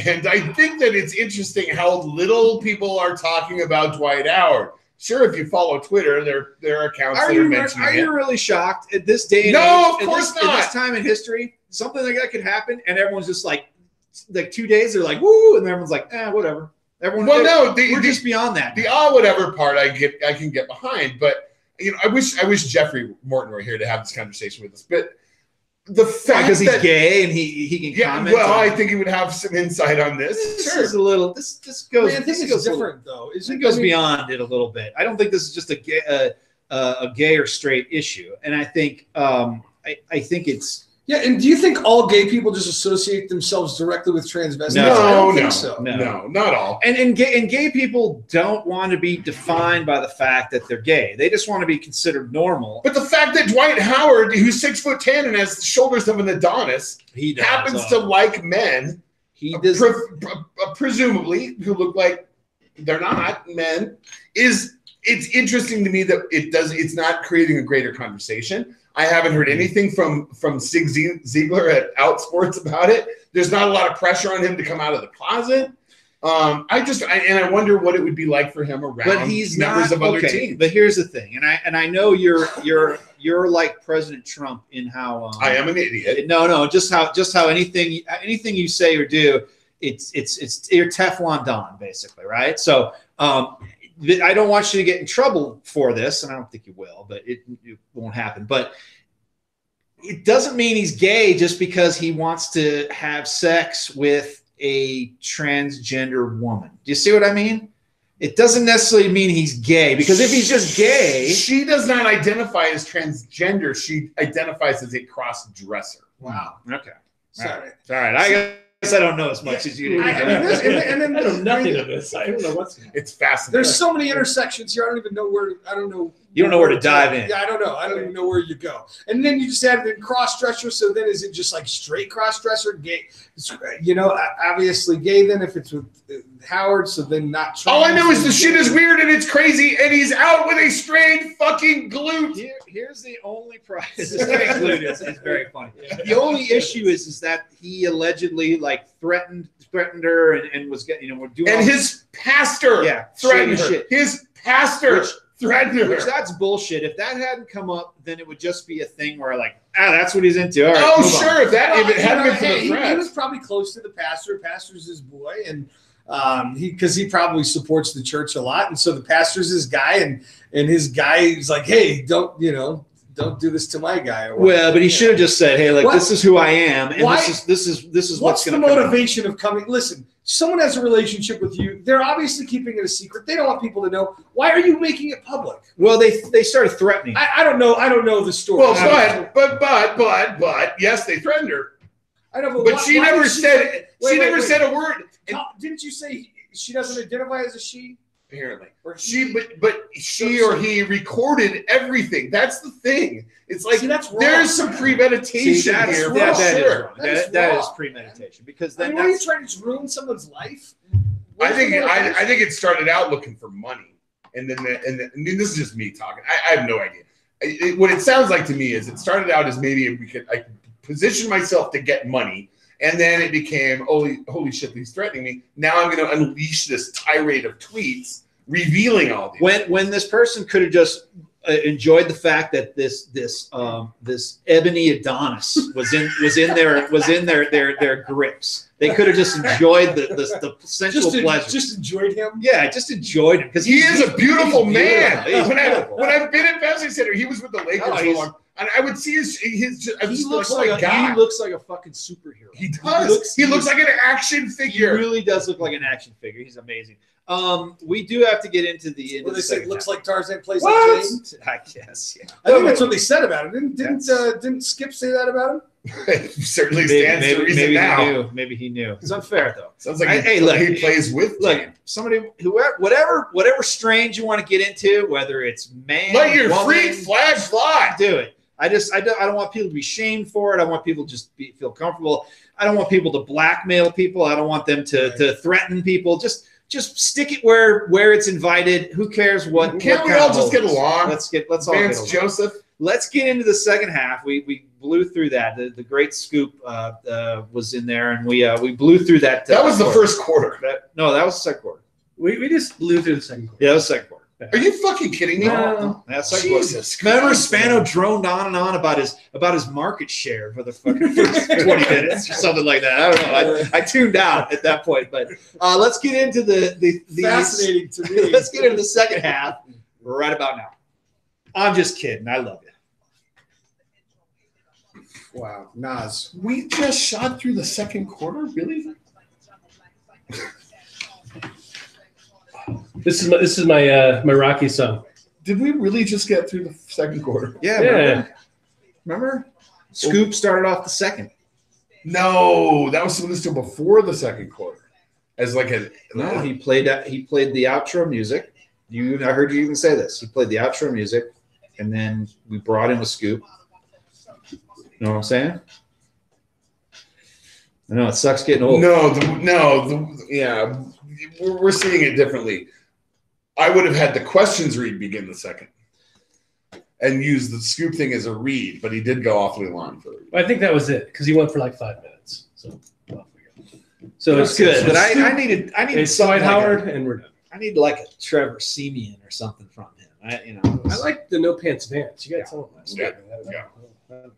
And I think that it's interesting how little people are talking about Dwight Howard. Sure, if you follow Twitter, there are accounts that are mentioning it. you really shocked at this day? And No, age, of course at this not. time in history, something like that could happen, and everyone's just like 2 days, they're like, woo, and everyone's like, whatever. Everyone, Well, no, we're just beyond that. the whatever part I can get behind, but I wish Jeffrey Morton were here to have this conversation with us. But the fact because he's that gay and he can yeah, comment. well, on- I think he would have some insight on this. This Sure. is a little. This goes. I think this it's goes different though. It goes beyond it a little bit. I don't think this is just a gay or straight issue, and I think I think it's Yeah, and do you think all gay people just associate themselves directly with transvestites? No, I don't no, think so. No. not all. and gay people don't want to be defined by the fact that they're gay. They just want to be considered normal. But the fact that Dwight Howard, who's 6'10" and has the shoulders of an Adonis, He does, happens to like men, He does. presumably who look like they're not men, it's interesting to me that it's not creating a greater conversation. I haven't heard anything from Sig Ziegler at Outsports about it. There's not a lot of pressure on him to come out of the closet. I wonder what it would be like for him around But he's members not of other okay. teams. But here's the thing, and I know you're like President Trump in how I am an idiot. No, just how anything you say or do, it's you're Teflon Don basically, right? So I don't want you to get in trouble for this, and I don't think you will, but it won't happen. But it doesn't mean he's gay just because he wants to have sex with a transgender woman. Do you see what I mean? It doesn't necessarily mean he's gay, because if he's just gay, She does not identify as transgender. She identifies as a cross-dresser. Wow. okay, Sorry. all right. I guess I don't know as much as you do. I mean, and then I know nothing of this. I don't know what's. It's fascinating. There's so many intersections here. I don't even know where. I don't know You don't know where to dive in. Yeah, I don't know. I don't even know where you go. And then you just add in cross-dresser. So then is it just like straight cross-dresser? Gay, obviously gay then if it's with Howard, so then not trans. All I know is the shit is weird and it's crazy, and he's out with a strained fucking glute. Here's the only prize. This glute is very funny. The only issue is that he allegedly like threatened her and was getting we're doing And his pastor threatened her. shit. His pastor threatened her. Which that's bullshit. If that hadn't come up, then it would just be a thing where like, that's what he's into. All right, oh, move on. sure. If it hadn't been for the he threat. was probably close to the pastor. Pastor's his boy, and because he probably supports the church a lot, and so the pastor's his guy, and his guy is like, hey, don't do this to my guy. Or Well, but he should have just said, hey, like, What? this is who I am, and Why? this is What's what's the going to come out. motivation of coming? Listen, someone has a relationship with you. They're obviously keeping it a secret. They don't want people to know. Why are you making it public? Well, they started threatening. I don't know. I don't know the story. Well, but yes, they threatened her. I know, But she never said said a word. Didn't you say she doesn't identify as a she? Apparently, Or she or he recorded everything. That's the thing. It's like See, that's wrong. there's some premeditation See, that's here. wrong. for That is sure. wrong. That is That is wrong. premeditation because I then mean, why are you that's trying to just ruin someone's life? I think it started out looking for money, and then this is just me talking. I have no idea. What it sounds like to me is it started out as maybe I could position myself to get money. And then it became, holy shit, he's threatening me. Now I'm going to unleash this tirade of tweets revealing all these. when this person could have just enjoyed the fact that this ebony Adonis was in their grips. They could have just enjoyed the sensual pleasure. Just enjoyed him. Yeah, just enjoyed him because He is a beautiful man. He's beautiful. When I've been at Pepsi Center, he was with the Lakers for a long. And I would see his I was He just looks like, like God. he looks like a fucking superhero. He does. He looks like an action He figure. really does look like an action figure. He's amazing. We do have to get into the Well, they say it looks like Tarzan plays What? like Jane. I guess, yeah. I think that's what they said about him. Didn't Skip say that about him? Certainly stands to reason maybe now. he knew. Maybe he knew. It's unfair though. Sounds like Hey, look, he plays with Look, Jane. somebody, whatever strange you want to get into, whether it's man, Let your woman, freak flag fly. do it. I don't want people to be shamed for it. I want people to just feel comfortable. I don't want people to blackmail people. I don't want them to threaten people. Just stick it where it's invited. Who cares what? Can't what we kind all of just get motives. along? Let's all get Vance along. Joseph. Let's get into the second half. We blew through that. The great scoop was in there, and we blew through that. That was the quarter. first quarter. That was the second quarter. We just blew through the second quarter. Yeah, that was the second quarter. Are you fucking kidding me? That's second quarter. Jesus Remember, Christ. Spano droned on and on about his market share for the fucking first 20 minutes or something like that. I don't know. I tuned out at that point, but let's get into the Fascinating to me. Let's get into the second half right about now. I'm just kidding. I love you. Wow, Nas. We just shot through the second quarter? Really? This is my Rocky song. Did we really just get through the second quarter? Yeah. Yeah. Remember? Scoop started off the second. No, that was still before the second quarter. As like a No, he played the outro music. I heard you even say this. He played the outro music, and then we brought in a Scoop. You know what I'm saying? I know it sucks getting old. Yeah, we're seeing it differently. I would have had the questions read begin the second, and use the Scoop thing as a read, but he did go awfully long for it. I think that was it because he went for like 5 minutes. So That's good. But I needed It's something Dwight like Howard, and we're done. I need like a Trevor Simeon or something from him. I like the no pants Vance. You got some of last Yeah. night.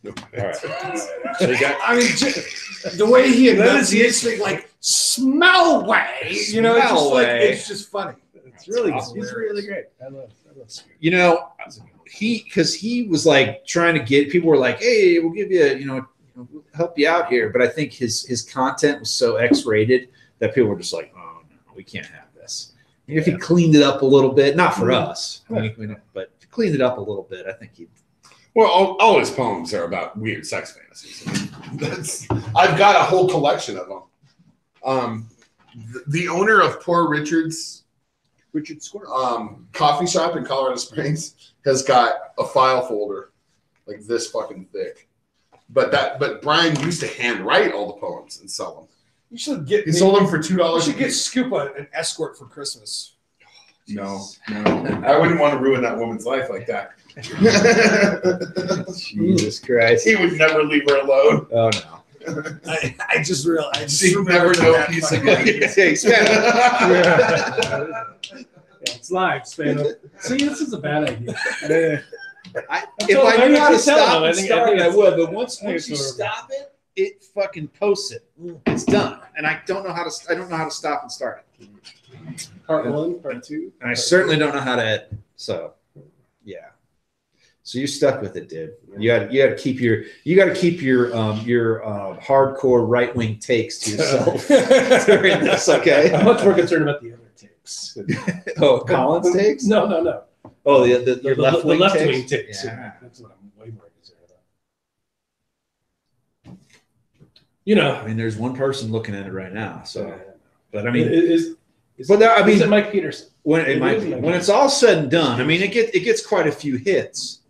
All right. So you got I mean, the way he enunciates enunciates like smell way, it's just like it's just funny. It's really awesome. He's really great. I love Scoop. because he was like trying to get people were like, hey, we'll give you we'll help you out here, but I think his content was so X-rated that people were just like, oh no, we can't have this. And if he cleaned it up a little bit, not for us, but if he cleaned it up a little bit, I think he'd. Well, all his poems are about weird sex fantasies. I've got a whole collection of them. The owner of Poor Richard's Richard Squirt. Coffee shop in Colorado Springs has got a file folder like this fucking thick. But Brian used to handwrite all the poems and sell them. You should get. He sold them for $2. You should get Scoop an escort for Christmas. No, I wouldn't want to ruin that woman's life like that. Jesus Christ. He would never leave her alone. Oh no. I just realized. She'd never know peace of mind. It's live, Spano. See, this is a bad idea. If I knew how to stop and start it, I would. But once you horrible. stop it, it fucking posts it. It's done, and I don't know how to. I don't know how to stop and start it. Part 1, part 2. And I certainly don't know how to edit. So, yeah. So you're stuck with it, dude. You got to keep your hardcore right wing takes to yourself during this. Okay. I'm much more concerned about the other takes. Oh, Collins takes? No. Oh, your left wing takes. takes. Yeah, that's what I'm way more concerned about. You know, I mean, there's one person looking at it right now. So, but I mean, mean, is it Mike Peterson? When it's all said and done, I mean, it gets quite a few hits.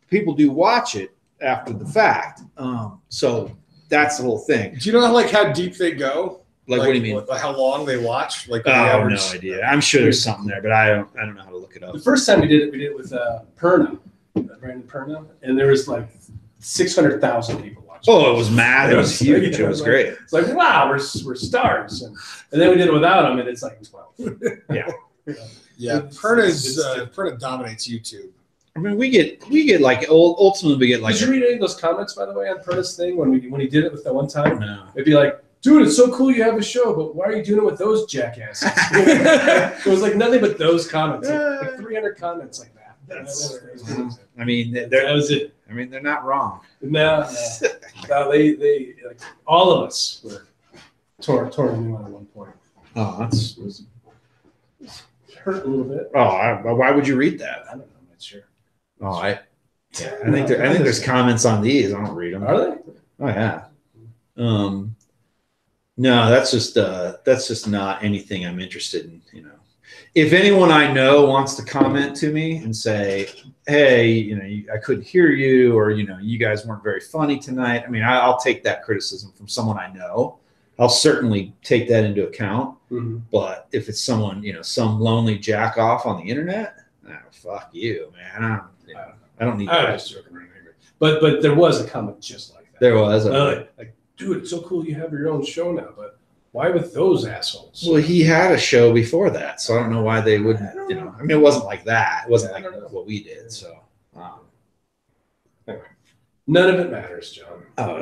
People do watch it after the fact. So that's the whole thing. Do you know how deep they go? Like what do you mean? How long they watch? Like no idea. I'm sure there's something there, but I don't know how to look it up. The first time we did it with Perna, Brandon Perna, and there was like 600,000 people watching. Oh, it was mad. It was huge. It was great. It's like, wow, we're stars. And then we did it without him, and it's like 12. Yeah. Yeah. Perna dominates YouTube. I mean, we get like ultimately we get like. Did you read any of those comments, by the way, on Perna's thing when he did it with that one time? No. It'd be like, dude, it's so cool you have a show, but why are you doing it with those jackasses? It was like nothing but those comments, like 300 comments like that. I mean, that was it. I mean, they're not wrong. No, they like, all of us were torn a new one at one point. Oh, that's hurt a little bit. Oh, why would you read that? I don't know. I'm not sure. Oh, I think there's comments on these. I don't read them. Are they? Oh yeah. No, that's just not anything I'm interested in. You know, if anyone I know wants to comment to me and say, "Hey, I couldn't hear you," or you guys weren't very funny tonight. I mean, I'll take that criticism from someone I know. I'll certainly take that into account. Mm-hmm. But if it's someone, some lonely jack off on the internet, fuck you, man. I don't need that. I was just joking around here. But there was a comment just like that. There was. Like, dude, it's so cool you have your own show now, but why with those assholes? Well, he had a show before that, so I don't know why they wouldn't, I mean, it wasn't like that. It wasn't like what we did, so. Anyway, none of it matters, John. Oh,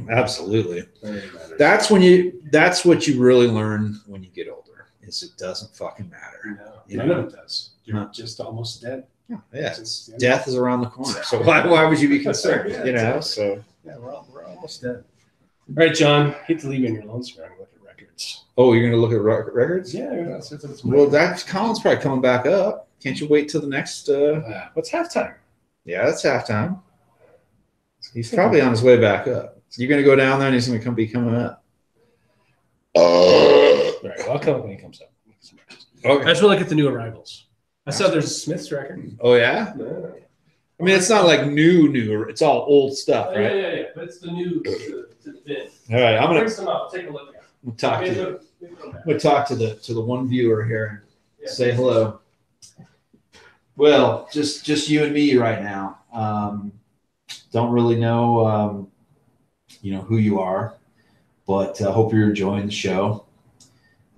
absolutely. None of it matters. That's what you really learn when you get older, is it doesn't fucking matter. No, none of it does. You're just almost dead. Yeah, death is around the corner. So why would you be concerned? So. Yeah, we're almost dead. All right, John. Hate to leave you in your lone spare and look at records. Oh, you're going to look at records? Yeah. Well, that's Colin's probably coming back up. Can't you wait till the next? What's halftime? Yeah, that's halftime. He's probably on his way back up. So you're going to go down there and he's going to be coming up. All right. Well, I'll come when he comes up. Okay. I just want to look at the new arrivals. I saw there's a Smith's record. Oh, yeah? No. I mean, it's not like new. It's all old stuff, right? Yeah. But it's the new to the bin. All right, I'm Bring some up. Take a look at it. we'll talk to the one viewer here and say hello. Well, just you and me right now. Don't really know, who you are, but hope you're enjoying the show.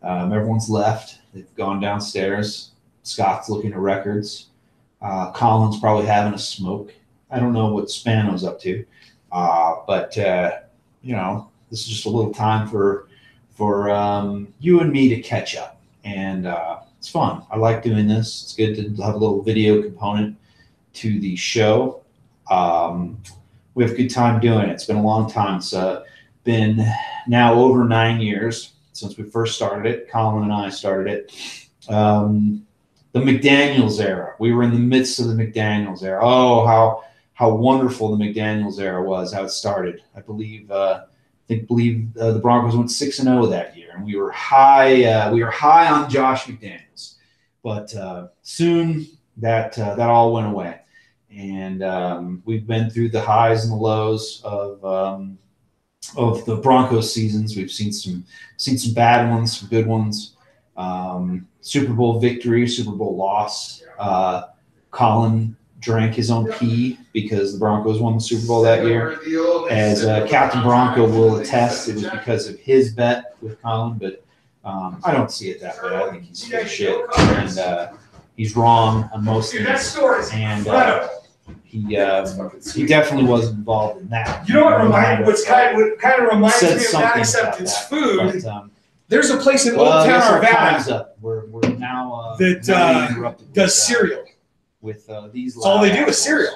Everyone's left. They've gone downstairs. Scott's looking at records. Colin's probably having a smoke. I don't know what Spano's up to, but this is just a little time for you and me to catch up, and it's fun. I like doing this. It's good to have a little video component to the show. We have a good time doing it. It's been a long time. It's been now over 9 years since we first started it. Colin and I started it. The McDaniels era. We were in the midst of the McDaniels era. Oh, how wonderful the McDaniels era was. How it started. I believe the Broncos went 6-0 that year, and we were high. We were high on Josh McDaniels. but soon that all went away, and we've been through the highs and the lows of the Broncos seasons. We've seen some bad ones, some good ones. Super Bowl victory, Super Bowl loss. Colin drank his own pee because the Broncos won the Super Bowl that year. As Captain Bronco will attest, it was because of his bet with Colin, but I don't see it that way. I think he's full of shit, and he's wrong on most things. And he definitely wasn't involved in that. You know what kind of reminds me of something not about acceptance that, food? but, There's a place in Old I guess Town our time's Arvada up. We're now that now interrupted does with, cereal. with these. That's all they do assholes. is cereal.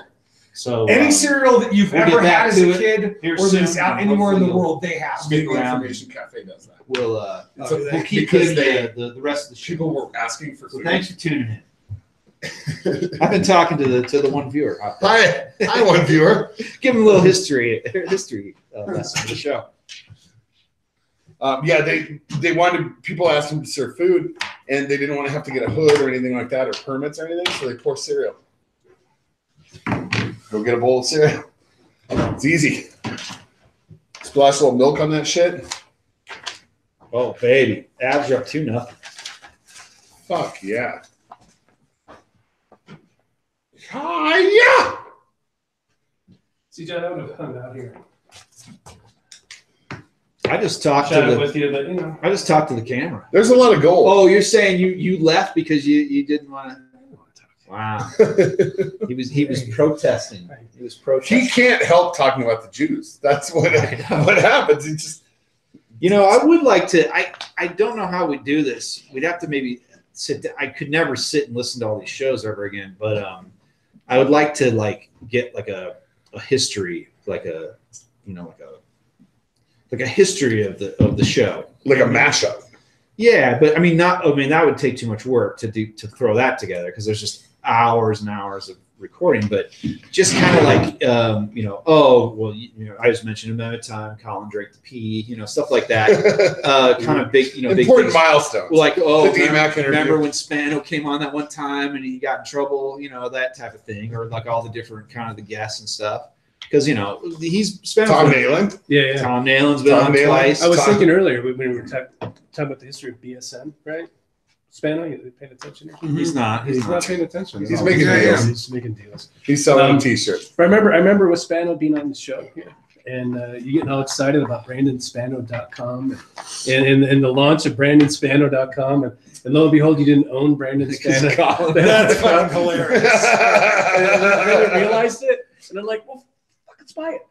So Any cereal that you've we'll ever get back had as to a it kid here or that's soon. out anywhere in the Hopefully world, they have. stick Maybe around. Information Cafe does that. We'll keep Because giving the rest of the show. People were asking for So food. thanks for tuning in. I've been talking to the one viewer. out there. Hi, one viewer. Give him a little history lesson of the show. Yeah, they wanted people asked them to serve food, and they didn't want to have to get a hood or anything like that or permits or anything, so they pour cereal. Go get a bowl of cereal. It's easy. Splash a little milk on that shit. Oh baby, Avs are up 2-0. Fuck yeah. Yeah. CJ, I would have hung out here. I just talked to Chatted the. with you, but you know. I just talked to the camera. There's a lot of gold. Oh, you're saying you left because you didn't want to. Wow. He was protesting. He was protesting. He can't help talking about the Jews. That's what happens. He just I would like to. I don't know how we do this. We'd have to maybe sit. I could never sit and listen to all these shows ever again. But I would like to get a history, like a history of the show. like a mashup. Yeah, but that would take too much work to throw that together because there's just hours and hours of recording. But just kind of I just mentioned another time Colin drank the pee, stuff like that. Kind of big, big Important things. milestones. Like, the DMAC interview. remember when Spano came on that one time and he got in trouble, that type of thing, or like all the different kind of the guests and stuff. Because he's Spano's Tom been- Nayland. Yeah. Tom Nayland's been Tom on Nayland. twice. I was Tom- thinking earlier when we were talking about the history of BSN, right? Spano, you paying attention here? He's not. He's not paying attention. He's making deals. He's making deals. He's selling T-shirts. But I remember with Spano being on the show here, and you getting all excited about BrandonSpano.com and the launch of BrandonSpano.com, and lo and behold, you didn't own Brandon Spano. That's fucking hilarious. And then I realized it, and I'm like, well, fuck, let's buy it.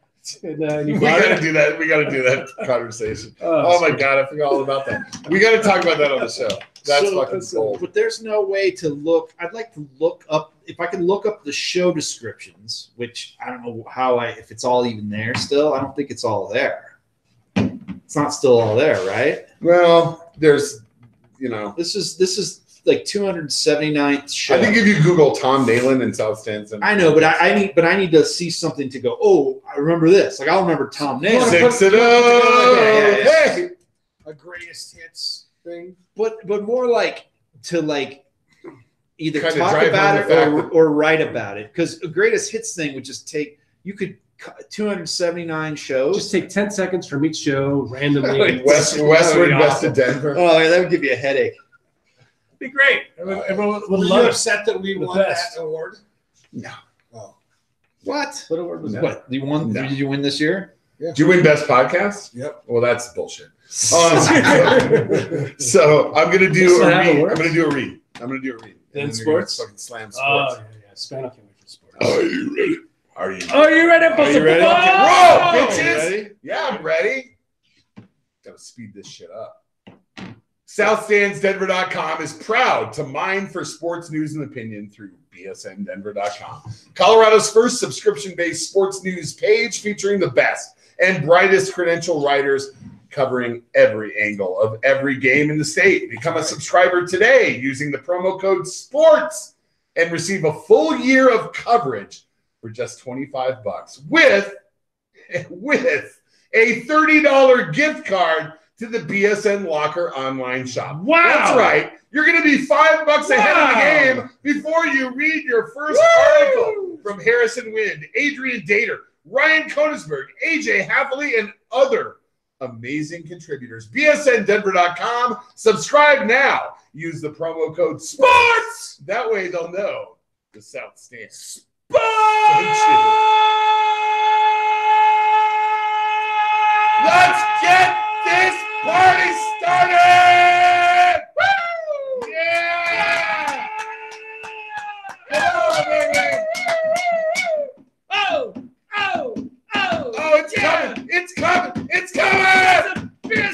And you We bought gotta it. do that. We gotta do that conversation. Oh my god, I forgot all about that. We gotta talk about that on the show. That's fucking gold. But there's no way to look. I'd like to look up if I can look up the show descriptions, which I don't know if it's all even there still. I don't think it's all there. It's not still all there, right? Well, there's, This is like 279th show. I think if you Google Tom Nayland and South Stanton, I know, but I need to see something to go. Oh, I remember this. Like I'll remember Tom Nayland. 6-0. Yeah. Hey, A greatest hits thing. But more like to either Kinda talk drive about home it the fact or write about it, because a greatest hits thing would just take 279 shows. Just take 10 seconds from each show randomly. Westward West to Denver. Oh, that would give you a headache. be great. Everyone would Were you love it. upset that we The won best. that award? No. Oh. What? What award was that? What? You won? No. Did you win this year? Did you win Best Podcast? Yep. Well, that's bullshit. So I'm gonna do That's a not how it read. works. I'm gonna do a read. And In then you're gonna sports? fucking slam Oh, sports. yeah. Spano can't wait for sports. Are you ready? Are you? Are you ready for Are you some ready? football? Roll, bitches! Ready? Yeah, I'm ready. Gotta speed this shit up. SouthStandsDenver.com is proud to mine for sports news and opinion through BSNDenver.com, Colorado's first subscription-based sports news page featuring the best and brightest credential writers covering every angle of every game in the state. Become a subscriber today using the promo code SPORTS and receive a full year of coverage for just $25 with a $30 gift card to the BSN Locker online shop. Wow. That's right. You're going to be $5 ahead of the game before you read your first article from Harrison Wind, Adrian Dater, Ryan Koenigsberg, AJ Haffley, and other amazing contributors. BSNDenver.com. Subscribe now. Use the promo code SPORTS. That way they'll know the South stands. Let's get this party started! Woo! Yeah! Come on, baby! Oh, Oh, it's coming! It's coming! It's coming! Here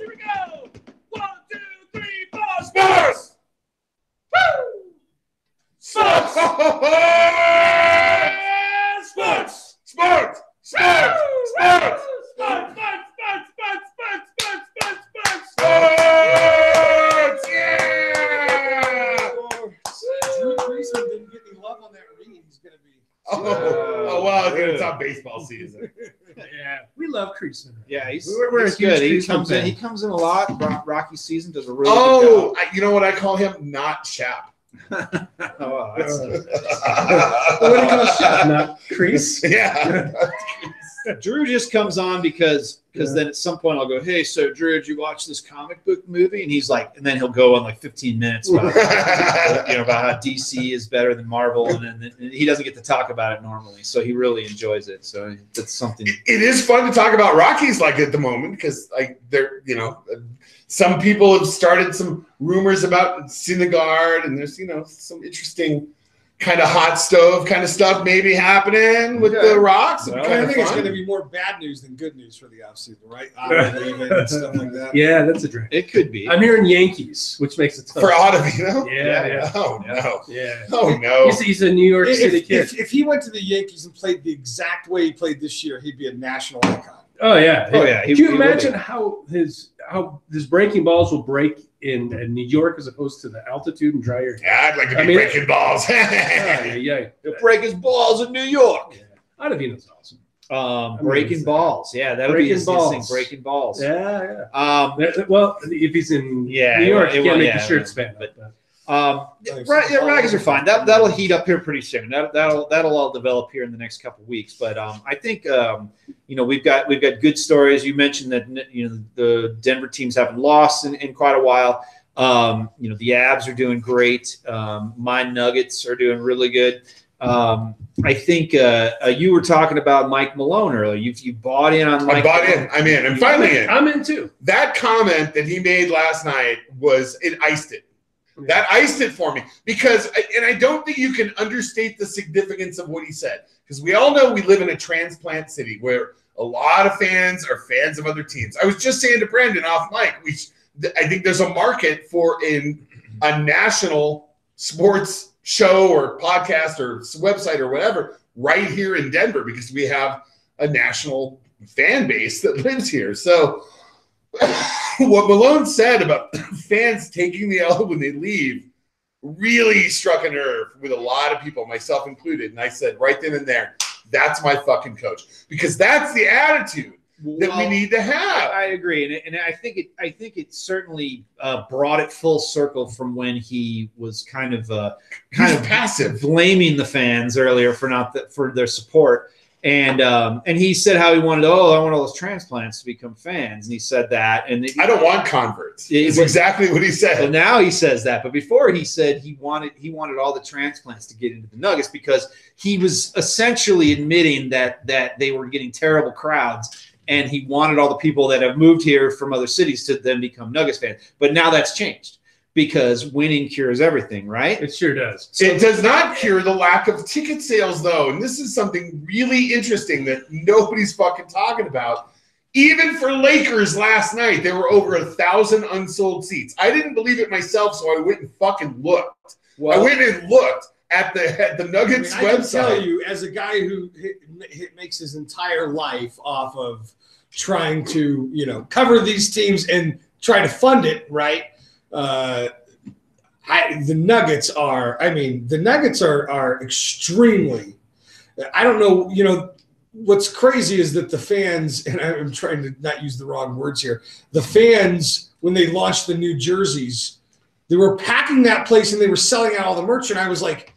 we go. 1, 2, 3, 4. Sports! Sports! Sports! Sports! Sports! Sports! Sports! Yeah! Drew Greaseman didn't get any love on that ring. He's going to be. Oh, well, it's not baseball season. Yeah, we love Creasman. Yeah, he's We're he's a huge good. He Creasman comes in. fan. He comes in a lot. Rocky season does a really good job. You know what I call him? Not Shap. Oh, that's What do you call Shep? Not Crease? Yeah. Drew just comes on because then at some point I'll go, hey, so Drew, did you watch this comic book movie? And he's like, and then he'll go on like 15 minutes about, about how DC is better than Marvel, and then he doesn't get to talk about it normally, so he really enjoys it. So that's something. It is fun to talk about Rockies like at the moment because like they're some people have started some rumors about Syndergaard, and there's some interesting kind of hot stove kind of stuff maybe happening with the Rocks. Well, I think it's going to be more bad news than good news for the offseason, right? Leaving and stuff like that. Yeah, that's a drink. It could be. I'm hearing Yankees, which makes it tough. For Ottavino. Yeah. Oh no. Yeah. Oh no. He's a New York City kid. If he went to the Yankees and played the exact way he played this year, he'd be a national icon. Oh yeah. Oh, yeah. Could you imagine how his breaking balls will break in New York as opposed to the altitude and drier? Yeah, I'd like to be breaking balls. Yeah. He'll break his balls in New York. Ottavino's awesome. Breaking balls. Yeah, that'll be his thing. Breaking balls. Yeah. Well, if he's in New York, he can't make the shirt span. Rockies are fine. That'll heat up here pretty soon. That'll all develop here in the next couple of weeks. But I think we've got good stories. You mentioned that the Denver teams haven't lost in quite a while. The Abs are doing great. My Nuggets are doing really good. I think you were talking about Mike Malone earlier. You bought in on Mike. I bought in. I'm in. I'm finally in. I'm in too. That comment that he made last night it iced it. That iced it for me because, and I don't think you can understate the significance of what he said because we all know we live in a transplant city where a lot of fans are fans of other teams. I was just saying to Brandon off mic, I think there's a market for a national sports show or podcast or website or whatever right here in Denver because we have a national fan base that lives here. So what Malone said about fans taking the L when they leave really struck a nerve with a lot of people, myself included. And I said right then and there, that's my fucking coach because that's the attitude that we need to have. I agree, and I think it certainly brought it full circle from when he was kind of passive, blaming the fans earlier for their support. And he said how he wanted, I want all those transplants to become fans. And he said that. And I don't want converts. It's exactly what he said. So now he says that. But before he said he wanted all the transplants to get into the Nuggets because he was essentially admitting that they were getting terrible crowds. And he wanted all the people that have moved here from other cities to then become Nuggets fans. But now that's changed. Because winning cures everything, right? It sure does. It does not cure the lack of ticket sales, though. And this is something really interesting that nobody's fucking talking about. Even for Lakers last night, there were over 1,000 unsold seats. I didn't believe it myself, so I went and fucking looked. Well, I went and looked at the Nuggets website. I can tell you, as a guy who makes his entire life off of trying to, cover these teams and try to fund it, right? The Nuggets are extremely, I don't know, what's crazy is that the fans, and I'm trying to not use the wrong words here, the fans, when they launched the new jerseys, they were packing that place and they were selling out all the merch. And I was like,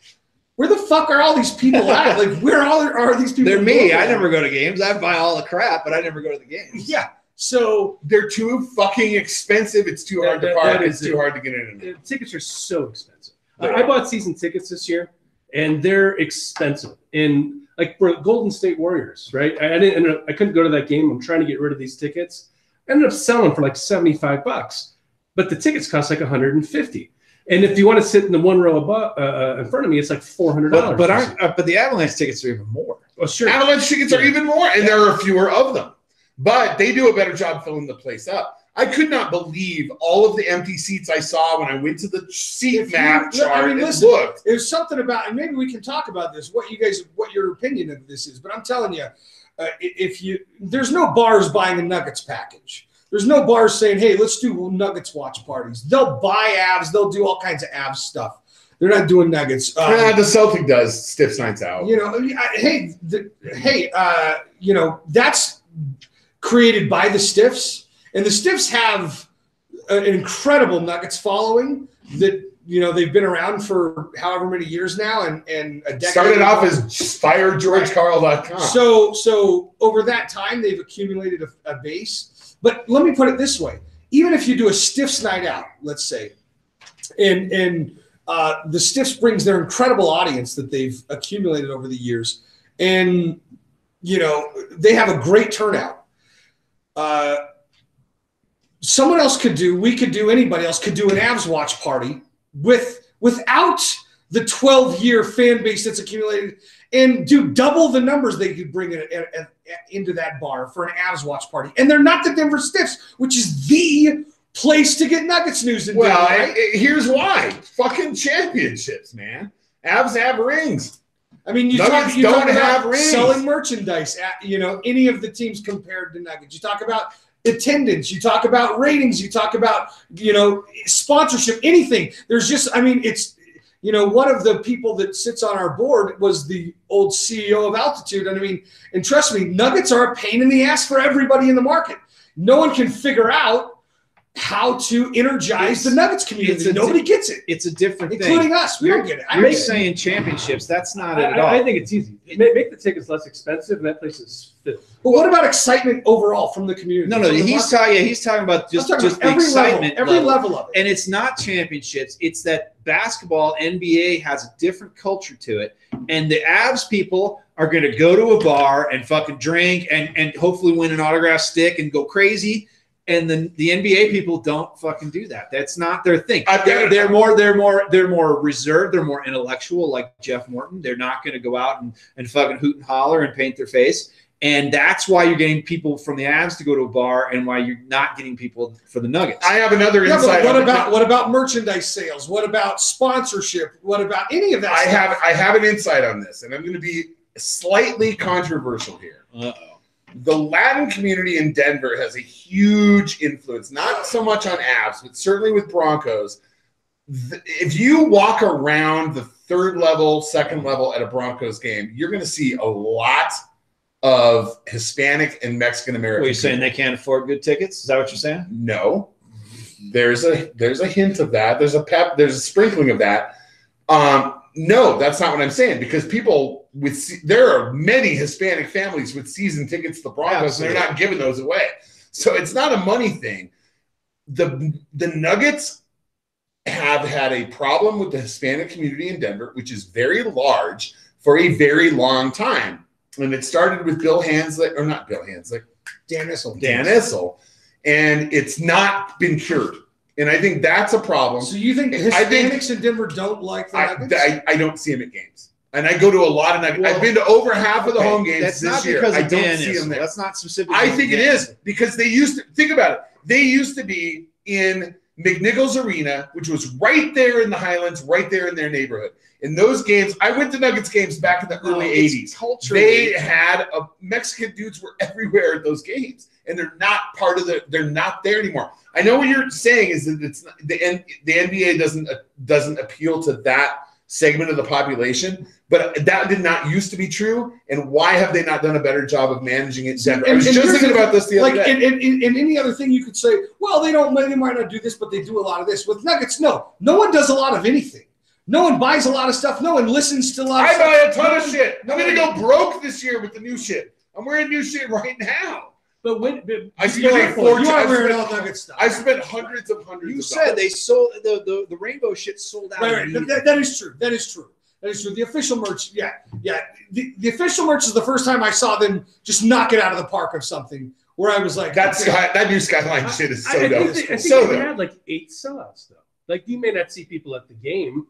where the fuck are all these people at? Like, where are these people? They're me. I at? never go to games. I buy all the crap, but I never go to the games. Yeah. So They're too fucking expensive. It's too hard to park. It's too hard to get in. The tickets are so expensive. I bought season tickets this year, and they're expensive. And like for Golden State Warriors, right? I couldn't go to that game. I'm trying to get rid of these tickets. I ended up selling for like $75, but the tickets cost like $150. And if you want to sit in the one row above in front of me, it's like $400. But the Avalanche tickets are even more. Oh, sure. Avalanche tickets are even more, and there are fewer of them. But they do a better job filling the place up. I could not believe all of the empty seats I saw when I went to the seat map chart. I mean, and listen, looked. there's something about, and maybe we can talk about this, what your opinion of this is. But I'm telling you, there's no bars buying a Nuggets package. There's no bars saying, hey, let's do Nuggets watch parties. They'll buy Avs. They'll do all kinds of Avs stuff. They're not doing Nuggets. The Celtic does Stiffs Nights Out. You know, that's created by the Stiffs. And the Stiffs have an incredible Nuggets following that, you know, they've been around for however many years now and a decade. Started off as firegeorgecarl.com. So over that time, they've accumulated a base. But let me put it this way. Even if you do a Stiffs night out, let's say, and the Stiffs brings their incredible audience that they've accumulated over the years, and, you know, they have a great turnout. Someone else anybody else could do an Avs watch party without the 12-year fan base that's accumulated and do double the numbers they could bring into that bar for an Avs watch party. And they're not the Denver Stiffs, which is the place to get Nuggets news in Denver. Well, Right? here's why. Fucking championships, man. Avs have rings. I mean, you Nuggets talk don't about have rings. selling merchandise at, you know, any of the teams compared to Nuggets. You talk about attendance, you talk about ratings, you talk about, you know, sponsorship, anything. There's just, I mean, it's, you know, one of the people that sits on our board was the old CEO of Altitude. And I mean, and trust me, Nuggets are a pain in the ass for everybody in the market. No one can figure out how to energize the Nuggets community. Nobody gets it. It's a different thing. Including us. We don't get it. You're saying championships. That's not it at all. I think it's easy. Make the tickets less expensive, and that place is filled. But what about excitement overall from the community? No, he's talking about just the excitement every level of it. And it's not championships. It's that basketball, NBA has a different culture to it. And the Avs people are going to go to a bar and fucking drink and hopefully win an autograph stick and go crazy. And then the NBA people don't fucking do that. That's not their thing. They're more reserved. They're more intellectual, like Jeff Morton. They're not going to go out and fucking hoot and holler and paint their face. And that's why you're getting people from the Avs to go to a bar, and why you're not getting people for the Nuggets. I have another insight. What about merchandise sales? What about sponsorship? What about any of that? I have an insight on this, and I'm going to be slightly controversial here. Uh-oh. The Latin community in Denver has a huge influence, not so much on Avs, but certainly with Broncos. If you walk around the third level, second level at a Broncos game, you're going to see a lot of Hispanic and Mexican American. What are you saying? They can't afford good tickets? Is that what you're saying? No. There's a hint of that. There's a sprinkling of that. No, that's not what I'm saying, because there are many Hispanic families with season tickets to the Broncos, and they're not giving those away. So it's not a money thing. The Nuggets have had a problem with the Hispanic community in Denver, which is very large, for a very long time. And it started with Dan Issel. And it's not been cured. And I think that's a problem. So you think Hispanics in Denver don't like the Nuggets? I don't see them at games. And I go to a lot of Nuggets. I've been to over half of the home games that's this not year. Because I of don't Dan see Issel. them there. That's not specifically. I think it is, because they used to – think about it. They used to be in McNichols Arena, which was right there in the Highlands, right there in their neighborhood. In those games, I went to Nuggets games back in the early 80s. They had Mexican dudes were everywhere at those games, and they're not they're not there anymore. I know what you're saying is that it's not, the NBA doesn't appeal to that segment of the population, but that did not used to be true. And why have they not done a better job of managing it in Denver? I was just thinking about this the other day. In any other thing, you could say, well, they might not do this, but they do a lot of this. With Nuggets, no one does a lot of anything. No one buys a lot of stuff. No one listens to a lot of stuff. I buy a ton of shit. I'm going to go broke this year with the new shit. I'm wearing new shit right now. But I spent like $4. You are wearing all Nugget stuff. I spent hundreds of dollars. You said they sold the rainbow shit sold out. Right. That is true. That is true. The official merch, yeah. The official merch is the first time I saw them just knock it out of the park of something where I was like, that new Skyline shit is so dope. I think they had like 8 sellouts though. Like you may not see people at the game.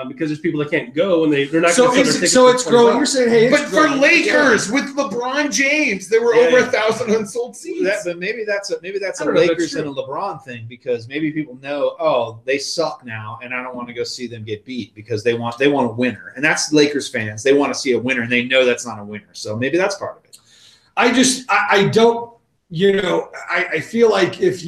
Because there's people that can't go and they're not. So it's growing. You're saying, hey, but for Lakers with LeBron James, there were over 1,000 unsold seats. But maybe that's a Lakers and a LeBron thing because maybe people know, oh, they suck now, and I don't want to go see them get beat because they want a winner, and that's Lakers fans. They want to see a winner, and they know that's not a winner. So maybe that's part of it. I don't. I feel like if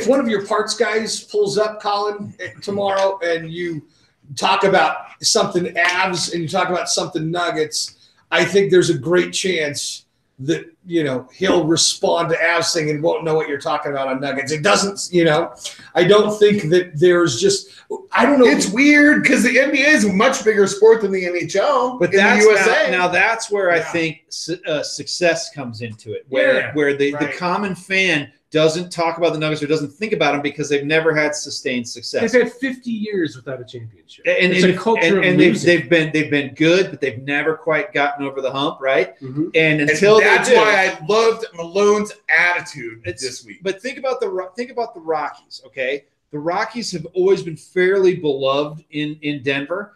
one of your parts guys pulls up, Colin, tomorrow, and you talk about something Avs and you talk about something Nuggets, I think there's a great chance that he'll respond to Avs thing and won't know what you're talking about on Nuggets. It doesn't, I don't think that there's just, I don't know. It's weird because the NBA is a much bigger sport than the NHL, but that's the USA. Now that's where I think success comes into it, where the common fan doesn't talk about the Nuggets or doesn't think about them because they've never had sustained success. They've had 50 years without a championship. And it's a culture of losing. They've been good, but they've never quite gotten over the hump, right? Mm-hmm. And that's why I loved Malone's attitude this week. But think about the Rockies, okay? The Rockies have always been fairly beloved in Denver.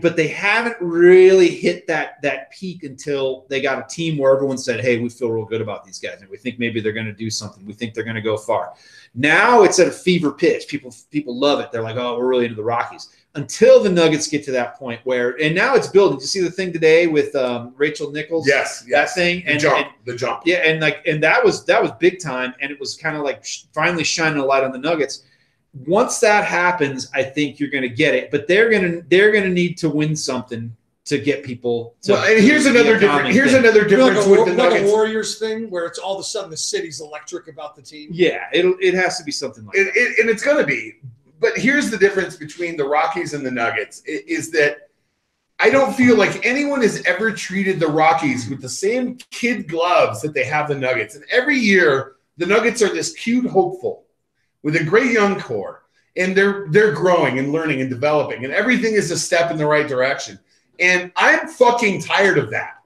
But they haven't really hit that peak until they got a team where everyone said, hey, we feel real good about these guys. And we think maybe they're going to do something. We think they're going to go far. Now it's at a fever pitch. People love it. They're like, oh, we're really into the Rockies. Until the Nuggets get to that point and now it's building. Did you see the thing today with Rachel Nichols? Yes. That thing. The jump. Yeah, and that was big time. And it was kind of like finally shining a light on the Nuggets. Once that happens, I think you're going to get it, but they're going to need to win something to get people. And here's another difference. Here's another difference with the Nuggets. Like a Warriors thing, where it's all of a sudden the city's electric about the team. Yeah, it has to be something like that, and it's going to be. But here's the difference between the Rockies and the Nuggets: is that I don't feel like anyone has ever treated the Rockies with the same kid gloves that they have the Nuggets. And every year, the Nuggets are this cute hopeful with a great young core, and they're growing and learning and developing, and everything is a step in the right direction. And I'm fucking tired of that.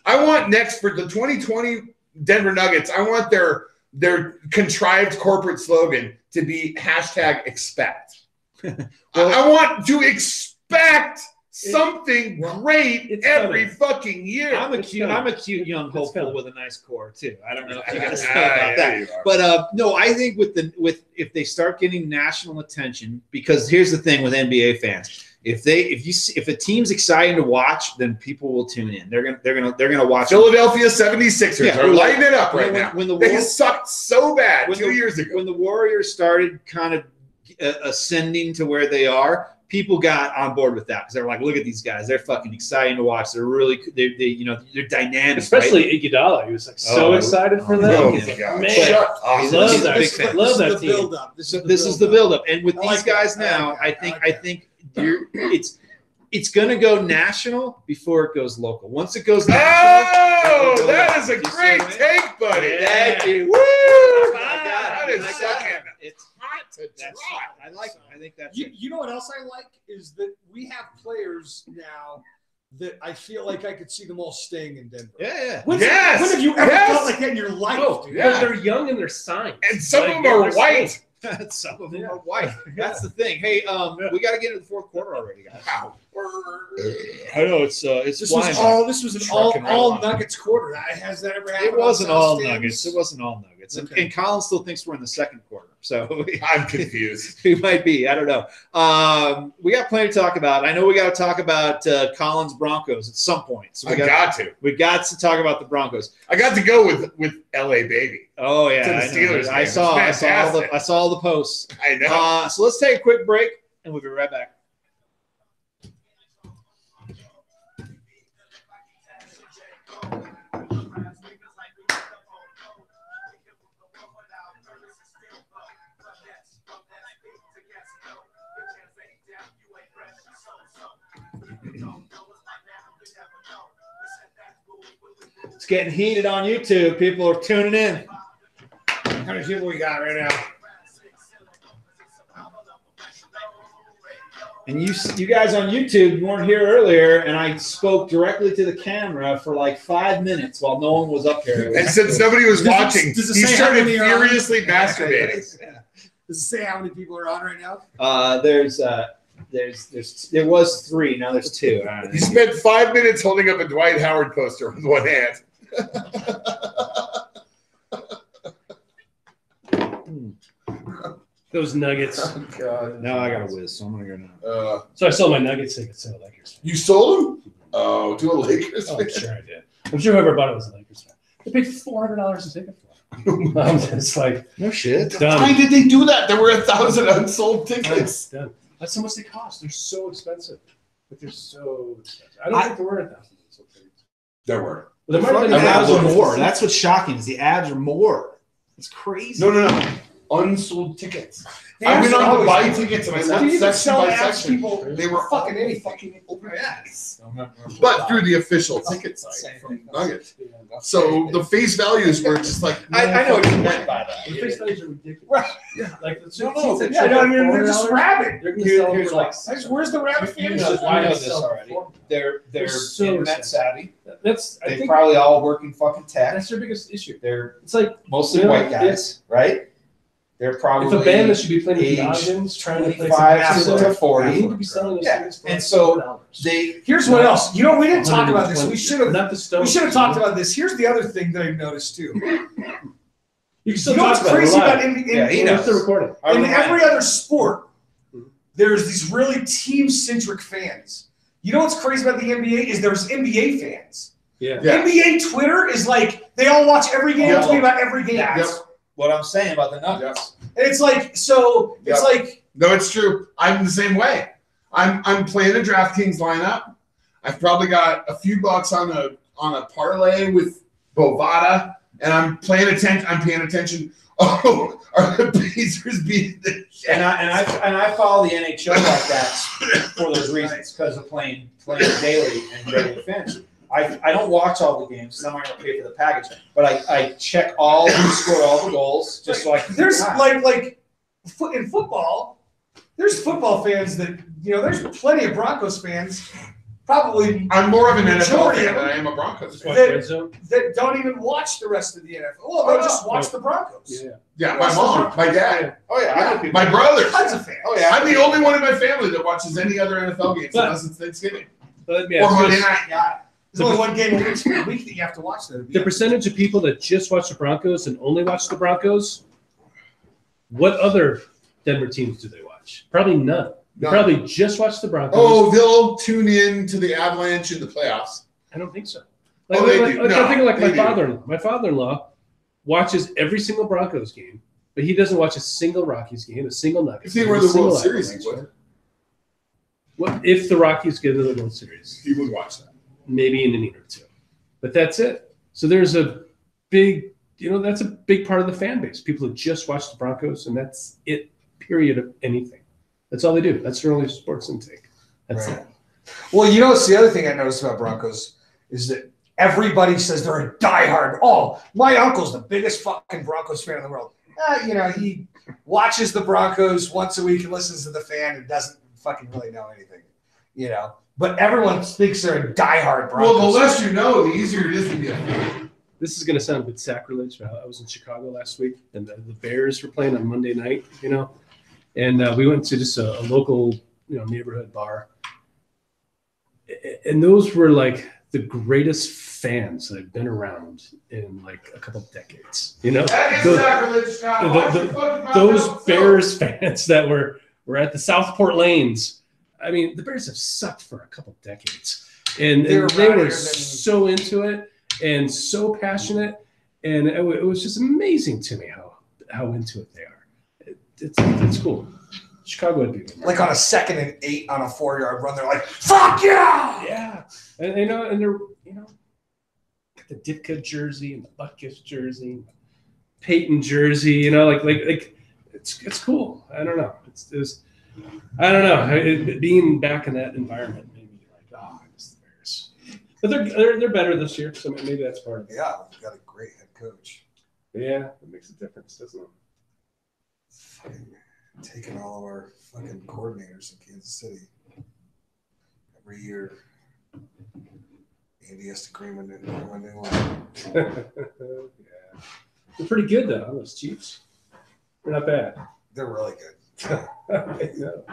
I want next for the 2020 Denver Nuggets, I want their contrived corporate slogan to be #expect. I want to expect something great every fucking year. I'm a cute young hopeful with a nice core too. I don't know if you guys know about that, but no, I think if they start getting national attention, because here's the thing with NBA fans: if a team's exciting to watch, then people will tune in. They're gonna watch. Philadelphia 76ers are lighting it up right now. When they sucked so bad 2 years ago. When the Warriors started kind of ascending to where they are, people got on board with that because they're like, look at these guys. They're fucking exciting to watch. They're really, they're dynamic. Especially Iguodala. He was like so excited for them. Oh, my God. Man, I love that. Love that team. This is the buildup. And with these guys now, I think it's going to go national before it goes local. Once it goes national. That is a great take, buddy. Thank you. Woo! That is it's hot to try. I like it. I think that's it. You know what else I like is that we have players now that I feel like I could see them all staying in Denver. Yeah. When have you ever felt like that in your life, dude? Yeah. They're young and they're signed. And some of them are white. Some of them are white. That's the thing. Hey, we got to get into the fourth quarter already, guys. Wow. I know it's this was an all Nuggets quarter. Has that ever happened? It wasn't all Nuggets. It wasn't all Nuggets. Okay. And Colin still thinks we're in the second quarter. So I'm confused. We might be. I don't know. We got plenty to talk about. I know we got to talk about Colin's Broncos at some point. So we got to talk about the Broncos. I got to go with LA Baby. Oh yeah, to the Steelers. I saw all the posts. I know. So let's take a quick break, and we'll be right back. It's getting heated on YouTube. People are tuning in. How many people we got right now? And you guys on YouTube, you weren't here earlier, and I spoke directly to the camera for like 5 minutes while no one was up here. And since nobody was watching, does it he say how started many are on? furiously masturbating. Yeah. Does it say how many people are on right now? There was 3. Now there's 2. I don't He know. spent 5 minutes holding up a Dwight Howard poster with one hand. Those Nuggets. God. Now I got a whiz, so I'm gonna go now. So I sold my Nuggets tickets to the Lakers. You sold them? Oh, to a Lakers Oh, fan. I'm sure I did. I'm sure whoever bought it was a Lakers fan. They paid $400 a ticket for it. I'm just like, No shit. Why done. did they do that? There were 1,000 unsold tickets. Done. That's how much they cost. They're so expensive. But they're so expensive. I don't think there were 1,000 unsold tickets. There were. But there might have been Ads are 1,000 more. That's what's shocking. Is the ads are more. It's crazy. No. Unsold tickets. The I went ads are on to always buy more. tickets and I You went can section sell by ads section. people They were fucking anything. fucking open ads. But through the official ticket site from Nugget. So the face values were just like, I know what you meant by that. The face values are ridiculous. Right. Yeah. Like the No, seats Yeah, that no, I ship mean, for they're just $400, rabid. They're gonna sell Here's for like Where's the rabbit You fan? know, I know this Sell already. for- They're so internet expensive. savvy. That's I They think probably all work in fucking tech. that's their biggest issue. They're It's like mostly Yeah, white guys, right? They're if probably a band that should be playing with the age audience trying to play 25 some to 40. they need to be selling those Yeah, tickets for and like so $4. they Here's what else. You know, we didn't talk about this. We should have. Not the Stones. We should have talked about this. Here's the other thing that I've noticed too. You can still You know what's talk about it. crazy We're about live. Yeah, he in knows. It's the recording. are every other sport, Mhm. there's these really team-centric fans. You know what's crazy about the NBA is there's NBA fans. Yeah. Yeah. NBA Twitter is like they all watch every game, Yeah. tweet about every game. That's Yep. what I'm saying about the Nuggets. And it's like so. It's Yep. like no, it's true. I'm the same way. I'm playing a DraftKings lineup. I've probably got a few bucks on a parlay with Bovada, and I'm paying attention. Oh, are the Pacers beating the Jets? And I follow the NHL like that for those reasons because of playing daily and regular fantasy. I don't watch all the games because I'm not going to pay for the package, but I check all who scored all the goals just so I can. there's keep time. like in football, there's football fans that there's plenty of Broncos fans, probably I'm more of an NFL Majority fan of than them- I am a Broncos Just fan. watch That- Red Zone. that don't even watch the rest of the NFL. Well, they'll just watch the Broncos. Yeah. Yeah, my mom, my dad, Oh yeah, I know yeah, people. my brothers. Tons of fans. Oh yeah, I'm the only one in my family that watches any other NFL games But- unless it's Thanksgiving But let me or ask you Monday this. night. Yeah. There's only one game a week that you have to watch that. The percentage of people that just watch the Broncos and only watch the Broncos, what other Denver teams do they watch? Probably none. They None. probably just watch the Broncos. Oh, they'll tune in to the Avalanche in the playoffs. I don't think so. Oh, they do. I'm No, thinking like they my do. father-in-law. My father-in-law watches every single Broncos game, but he doesn't watch a single Rockies game, a single Nuggets If they game, were a the single World Series, he Avalanche would. game. What if the Rockies get into the World Series? He would watch that. Maybe an inning or two, but that's it. So there's a big, that's a big part of the fan base. People that just watch the Broncos, and that's it. Period of anything. That's all they do. That's their only sports intake. That's Right. it. Well, it's the other thing I noticed about Broncos is that everybody says they're a diehard. Oh, my uncle's the biggest fucking Broncos fan in the world. He watches the Broncos once a week and listens to the fan and doesn't fucking really know anything, But everyone thinks they're a diehard Broncos. Well, the less you know, the easier it is to be a fan. This is going to sound a bit sacrilege. But I was in Chicago last week, and the Bears were playing on Monday night. And we went to just a local, neighborhood bar, and those were like the greatest fans that I've been around in like a couple of decades. That is Those- sacrilege, Scott. Watch the- your fucking mouth. those Don't Bears fans that were at the Southport Lanes. I mean, the Bears have sucked for a couple decades, and They're they were rowdier than- so into it and so passionate, and it was just amazing to me how into it they are. It's cool. Chicago would be good. like on a 2nd and 8 on a 4-yard run, they're like, "Fuck yeah!" Yeah, and they're got the Ditka jersey and the Butkus jersey, and the Peyton jersey. Like it's cool. I don't know. I don't know. Being back in that environment made me like, I miss the Bears. But they're better this year, so maybe that's part of it. Yeah, we've got a great head coach. Yeah, it makes a difference, doesn't it? Fucking taking all of our fucking coordinators in Kansas City. Every year, Andy has to cream a new one. Yeah. They're pretty good, though, those Chiefs. They're not bad. They're really good. I know.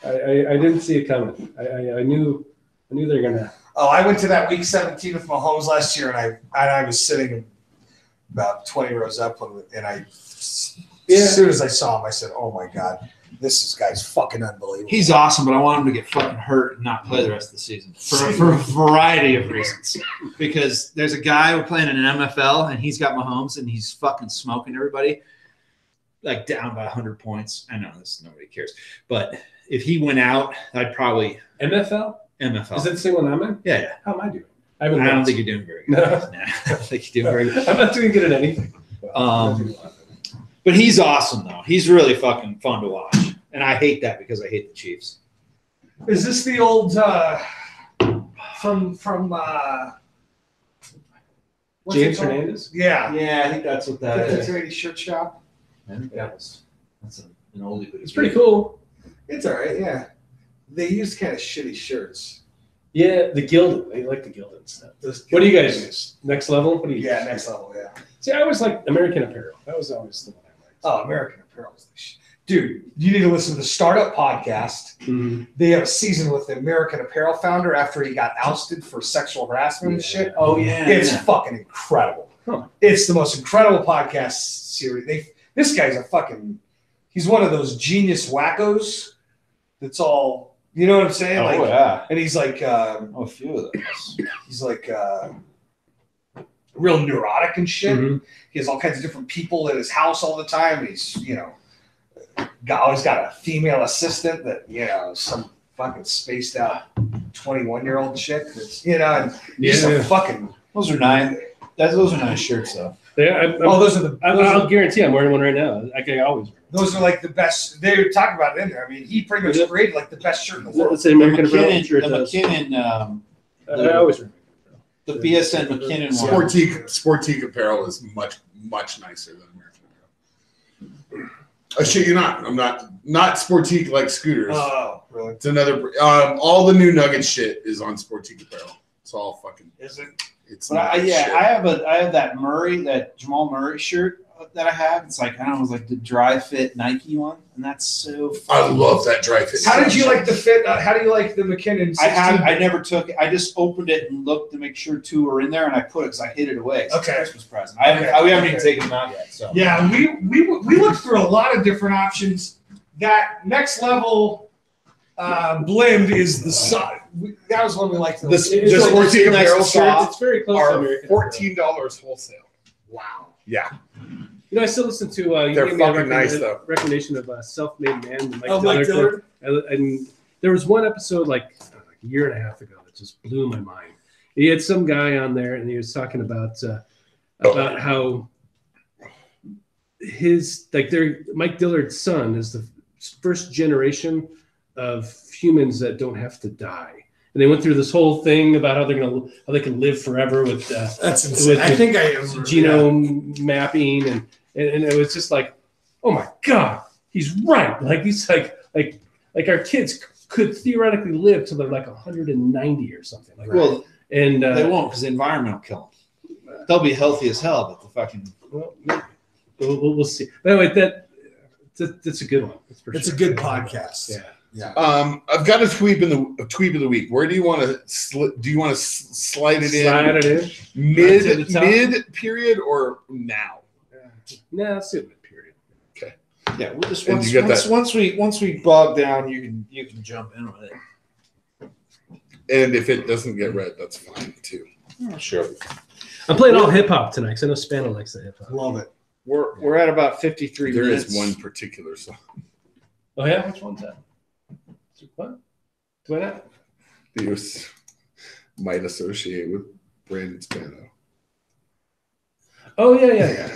I didn't see it coming. I knew they were going to. Oh, I went to that week 17 with Mahomes last year, and I was sitting about 20 rows up, and as soon as I saw him, I said, "Oh my God, this guy's fucking unbelievable." He's awesome, but I want him to get fucking hurt and not play the rest of the season for a variety of reasons. Because there's a guy we're playing in an MFL, and he's got Mahomes, and he's fucking smoking everybody, like down by 100 points. I know this, nobody cares, but if he went out, I'd probably MFL? MFL. Is that the same one I'm in? Yeah. How am I doing? I don't think you're doing very good. No. Nah, I don't think you're doing very good. I'm not doing good at anything. But he's awesome, though. He's really fucking fun to watch. And I hate that because I hate the Chiefs. Is this the old from what's James it called? Hernandez? Yeah. Yeah, I think that's what that is. 50-80 shirt shop. I think that's an oldie. It's pretty cool. It's all right. Yeah. They use kind of shitty shirts. Yeah, the Gildan. They like the Gildan stuff. What do you guys use? Next level? What do you Yeah, next level. Yeah. See, I always liked American Apparel. That was always the one I liked. Oh, American Apparel is the shit. Dude, you need to listen to the Startup Podcast. Mhm. They have a season with the American Apparel founder after he got ousted for sexual harassment and shit. Oh, yeah. It's fucking incredible. Huh. It's the most incredible podcast series. This guy's he's one of those genius wackos that's all, you know what I'm saying? Oh, yeah. And he's like, Oh, a few of those. he's like real neurotic and shit. Mhm. He has all kinds of different people at his house all the time. And he's, always got a female assistant that, some fucking spaced out 21-year-old chick that's, and he's a fucking. Those are nice. Those are nice shirts, though. Yeah, Those are the. I'll guarantee I'm wearing one right now. I can always wear Those are like the best. They were talking about it in there. I mean, he pretty much created like the best shirt in the world. Let's say American Apparel. Sure it The does. McKinnon, I always wear the BSN McKinnon one. Sportique apparel is much nicer than American Apparel. I shit you not. I'm not Sportique like scooters. Oh, really? It's another. All the new Nugget shit is on Sportique apparel. It's all fucking. Is it? It's But not I shit. have that Jamal Murray shirt that I have. It's like, I don't know, it's like the dry fit Nike one, and that's so. I love that dry fit. How did you like the fit? How do you like the McKinnon? 16? I never took it. I just opened it and looked to make sure two were in there, and I put it because I hid it away. It's Okay. a Christmas present. We haven't even taken them out yet. So Yeah, we looked through a lot of different options. That next level blend is the sun. That was one we liked. The It's Sportique nice apparel and soft. It's very close to are American $14 wholesale. Wow. Yeah, I still listen to. You They're gave me a fucking nice, though. recommendation of Self-Made Man. Mike Mike Dillard. And there was one episode like a year and a half ago that just blew my mind. He had some guy on there, and he was talking about how Mike Dillard's son is the first generation of humans that don't have to die. And they went through this whole thing about how they can live forever with That's insane. with I think I genome mapping, and it was just like, oh my God, he's right. Like he's like our kids could theoretically live till they're like 190 or something like that. well, And they won't because the environment will kill them. They'll be healthy as hell, but the fucking. well, maybe. We'll see. But anyway, that's a good one. That's for It's sure. a good podcast. Yeah. Yeah. I've got a tweet of the week. Where do you want to slide it in? Slide it in. To the top. Mid period or now? Nah, that's it. Period. Yeah, we'll just And you get once we bog down, you can jump in with it. And if it doesn't get read, that's fine too. Oh, sure. I'm playing all hip hop tonight because I know Spano likes the hip hop. Love it. We're at about 53 There minutes. is one particular song. Oh yeah, which one's that? What? Do I not? that you might associate with Brandon Spano. Oh yeah.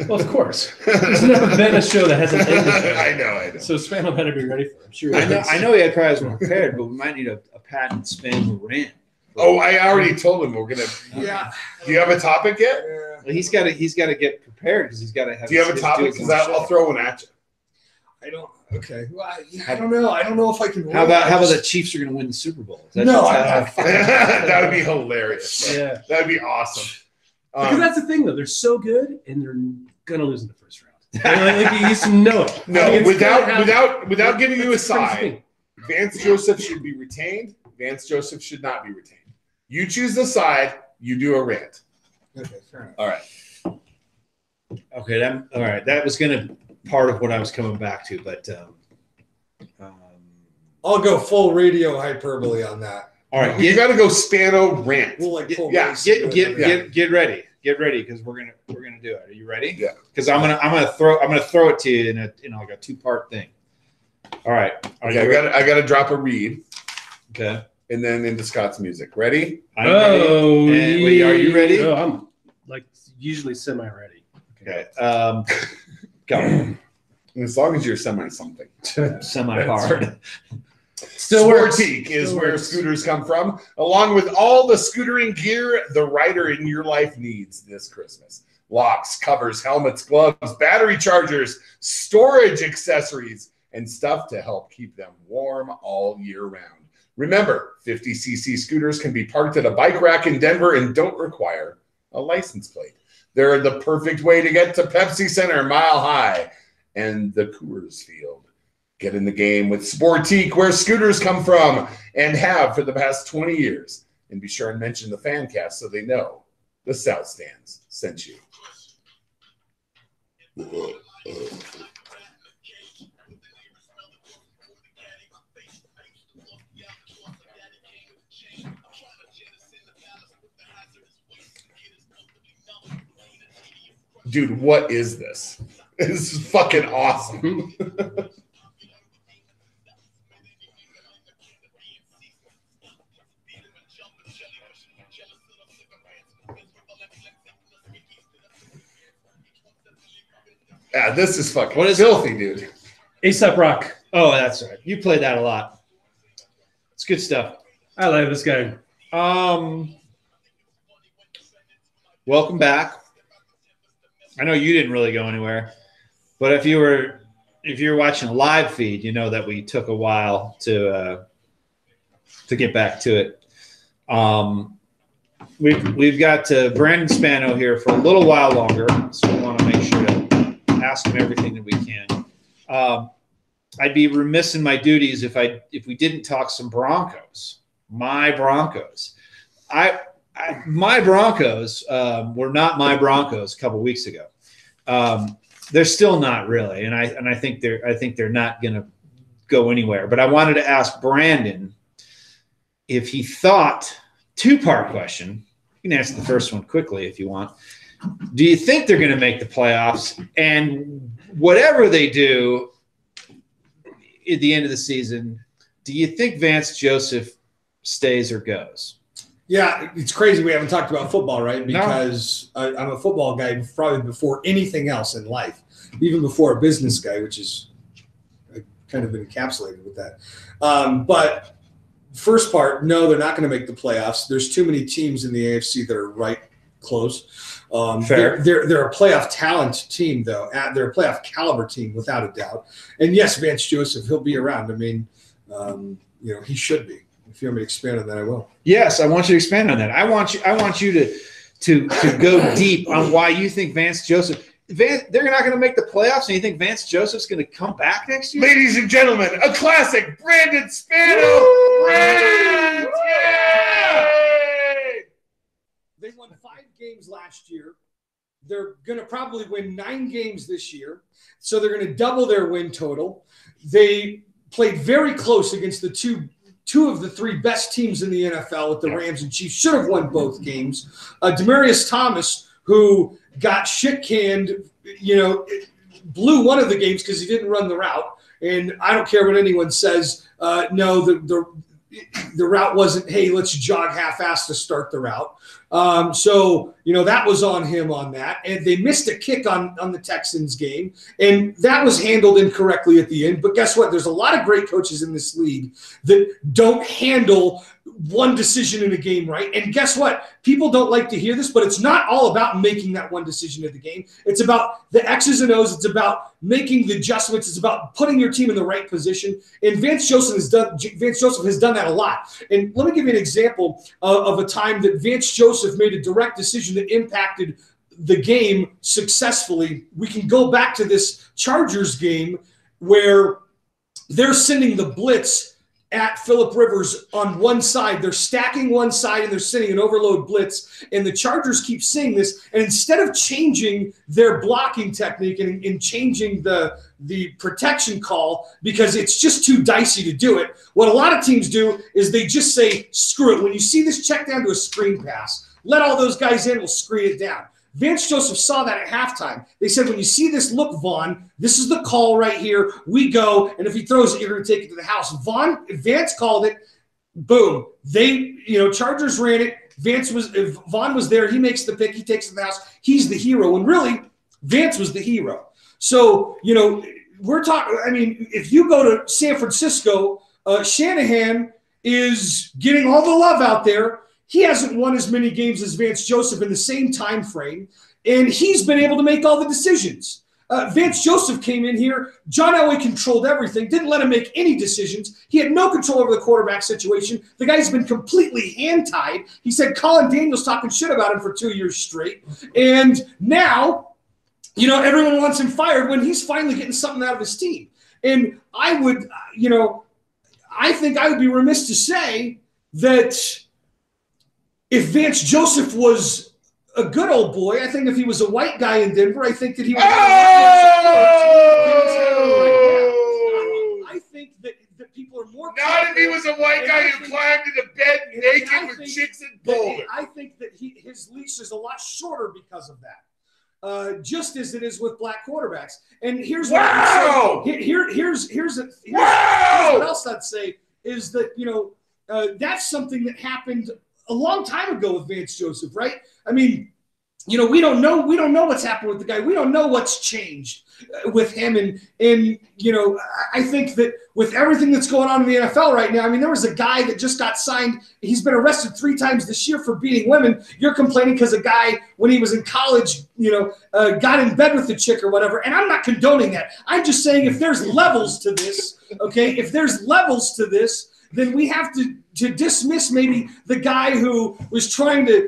Well, of course. There's never been a show that hasn't ended. I know. So Spano better be ready for it. I'm sure. I know he had probably one prepared, but we might need a patent spin rant. Oh, I already told him we're gonna. Yeah. Do you have a topic yet? Well, he's got to get prepared because he's got to have. Do you have a his topic? dudes on Because the I'll show. throw one at you. I don't. Okay. Well, I don't know. I don't know if I can. How about the Chiefs are going to win the Super Bowl? Is that No, just how- That would be hilarious. Yeah. That'd be awesome. Because that's the thing, though. They're so good, and they're going to lose in the first round. Like, you used to know it. No, I mean, it's gonna happen. without giving you a That's the crazy side, thing. Vance Joseph should be retained. Vance Joseph should not be retained. You choose the side. You do a rant. Okay, fair enough. All right. Okay, all right. That was going to part of what I was coming back to, but I'll go full radio hyperbole on that. all right. You got to go Spano rant. We'll like pull Yeah, race Get and get everything. get ready. Get ready because we're gonna do it. Are you ready? Yeah. Because I'm gonna throw it to you in like a 2-part thing. All right. Are Okay, you ready? I got to drop a read Okay. and then into Scott's music. Ready? I'm ready. Oh, And wait, are you ready? Oh, I'm like usually semi-ready. Okay. Go. As long as you're semi something. Semi hard. Still works. Sportique is Still where works. scooters come from, along with all the scootering gear the rider in your life needs this Christmas. Locks, covers, helmets, gloves, battery chargers, storage accessories, and stuff to help keep them warm all year round. Remember, 50cc scooters can be parked at a bike rack in Denver and don't require a license plate. They're the perfect way to get to Pepsi Center, Mile High, and the Coors Field. Get in the game with Sportique, where scooters come from and have for the past 20 years. And be sure and mention the fan cast so they know the South Stands sent you. Dude, what is this? This is fucking awesome. Yeah, this is fucking What is filthy, dude. ASAP Rock. Oh, that's right. You played that a lot. It's good stuff. I like this guy. Welcome back. I know you didn't really go anywhere, but if you were watching a live feed, you know that we took a while to get back to it. We've got Brandon Spano here for a little while longer, so we want to make sure to ask him everything that we can. I'd be remiss in my duties if we didn't talk some Broncos. My Broncos. My Broncos were not my Broncos a couple weeks ago. They're still not really, and I think they're not going to go anywhere. But I wanted to ask Brandon if he thought, 2-part question. You can answer the first one quickly if you want. Do you think they're going to make the playoffs? And whatever they do at the end of the season, do you think Vance Joseph stays or goes? Yeah, it's crazy we haven't talked about football, right? Because I'm a football guy probably before anything else in life, even before a business guy, which is kind of been encapsulated with that. But first part, no, they're not going to make the playoffs. There's too many teams in the AFC that are right close. Fair. They're a playoff talent team, though. They're a playoff caliber team, without a doubt. And yes, Vance Joseph, he'll be around. I mean, he should be. If you want me to expand on that, I will. Yes, I want you to expand on that. I want you to go deep on why you think Vance Joseph. They're not going to make the playoffs, and you think Vance Joseph's going to come back next year? Ladies and gentlemen, a classic Brandon Spano rant! Yay! They won 5 games last year. They're going to probably win 9 games this year. So they're going to double their win total. They played very close against the two of the 3 best teams in the NFL with the Rams and Chiefs. Should have won both games. Demaryius Thomas, who got shit canned, blew one of the games because he didn't run the route. And I don't care what anyone says. No, the route wasn't, hey, let's jog half-assed to start the route. So that was on him on that. And they missed a kick on the Texans game, and that was handled incorrectly at the end. But guess what? There's a lot of great coaches in this league that don't handle one decision in a game right. And guess what? People don't like to hear this, but it's not all about making that one decision of the game. It's about the X's and O's. It's about making the adjustments. It's about putting your team in the right position. And Vance Joseph has done that a lot. And let me give you an example of a time that Vance Joseph made a direct decision that impacted the game successfully. We can go back to this Chargers game where they're sending the blitz at Phillip Rivers on one side. They're stacking one side and they're sending an overload blitz. And the Chargers keep seeing this. And instead of changing their blocking technique and changing the protection call because it's just too dicey to do it, what a lot of teams do is they just say, screw it. When you see this, check down to a screen pass. Let all those guys in. We'll screen it down. Vance Joseph saw that at halftime. They said, when you see this, look, Vaughn, this is the call right here. We go, and if he throws it, you're going to take it to the house. Vance called it. Boom. Chargers ran it. Vaughn was there. He makes the pick. He takes it to the house. He's the hero. And really, Vance was the hero. So, we're talking – I mean, if you go to San Francisco, Shanahan is getting all the love out there. He hasn't won as many games as Vance Joseph in the same time frame, and he's been able to make all the decisions. Vance Joseph came in here. John Elway controlled everything, didn't let him make any decisions. He had no control over the quarterback situation. The guy's been completely hand-tied. He said Colin Daniels talking shit about him for 2 years straight. And now, everyone wants him fired when he's finally getting something out of his team. And I think I would be remiss to say that if Vance Joseph was a good old boy, I think if he was a white guy in Denver, I think that he would. I think that people are more. Not if he was a white guy who climbed into bed naked with chicks and boulders. I think that his leash is a lot shorter because of that. Just as it is with black quarterbacks. And here's what I'm saying. Here's what else I'd say is that that's something that happened a long time ago with Vance Joseph, right? I mean, we don't know what's happened with the guy. We don't know what's changed with him. And I think that with everything that's going on in the NFL right now, I mean, there was a guy that just got signed. He's been arrested 3 times this year for beating women. You're complaining because a guy, when he was in college, got in bed with the chick or whatever. And I'm not condoning that. I'm just saying if there's levels to this, okay, then we have to dismiss maybe the guy who was trying to,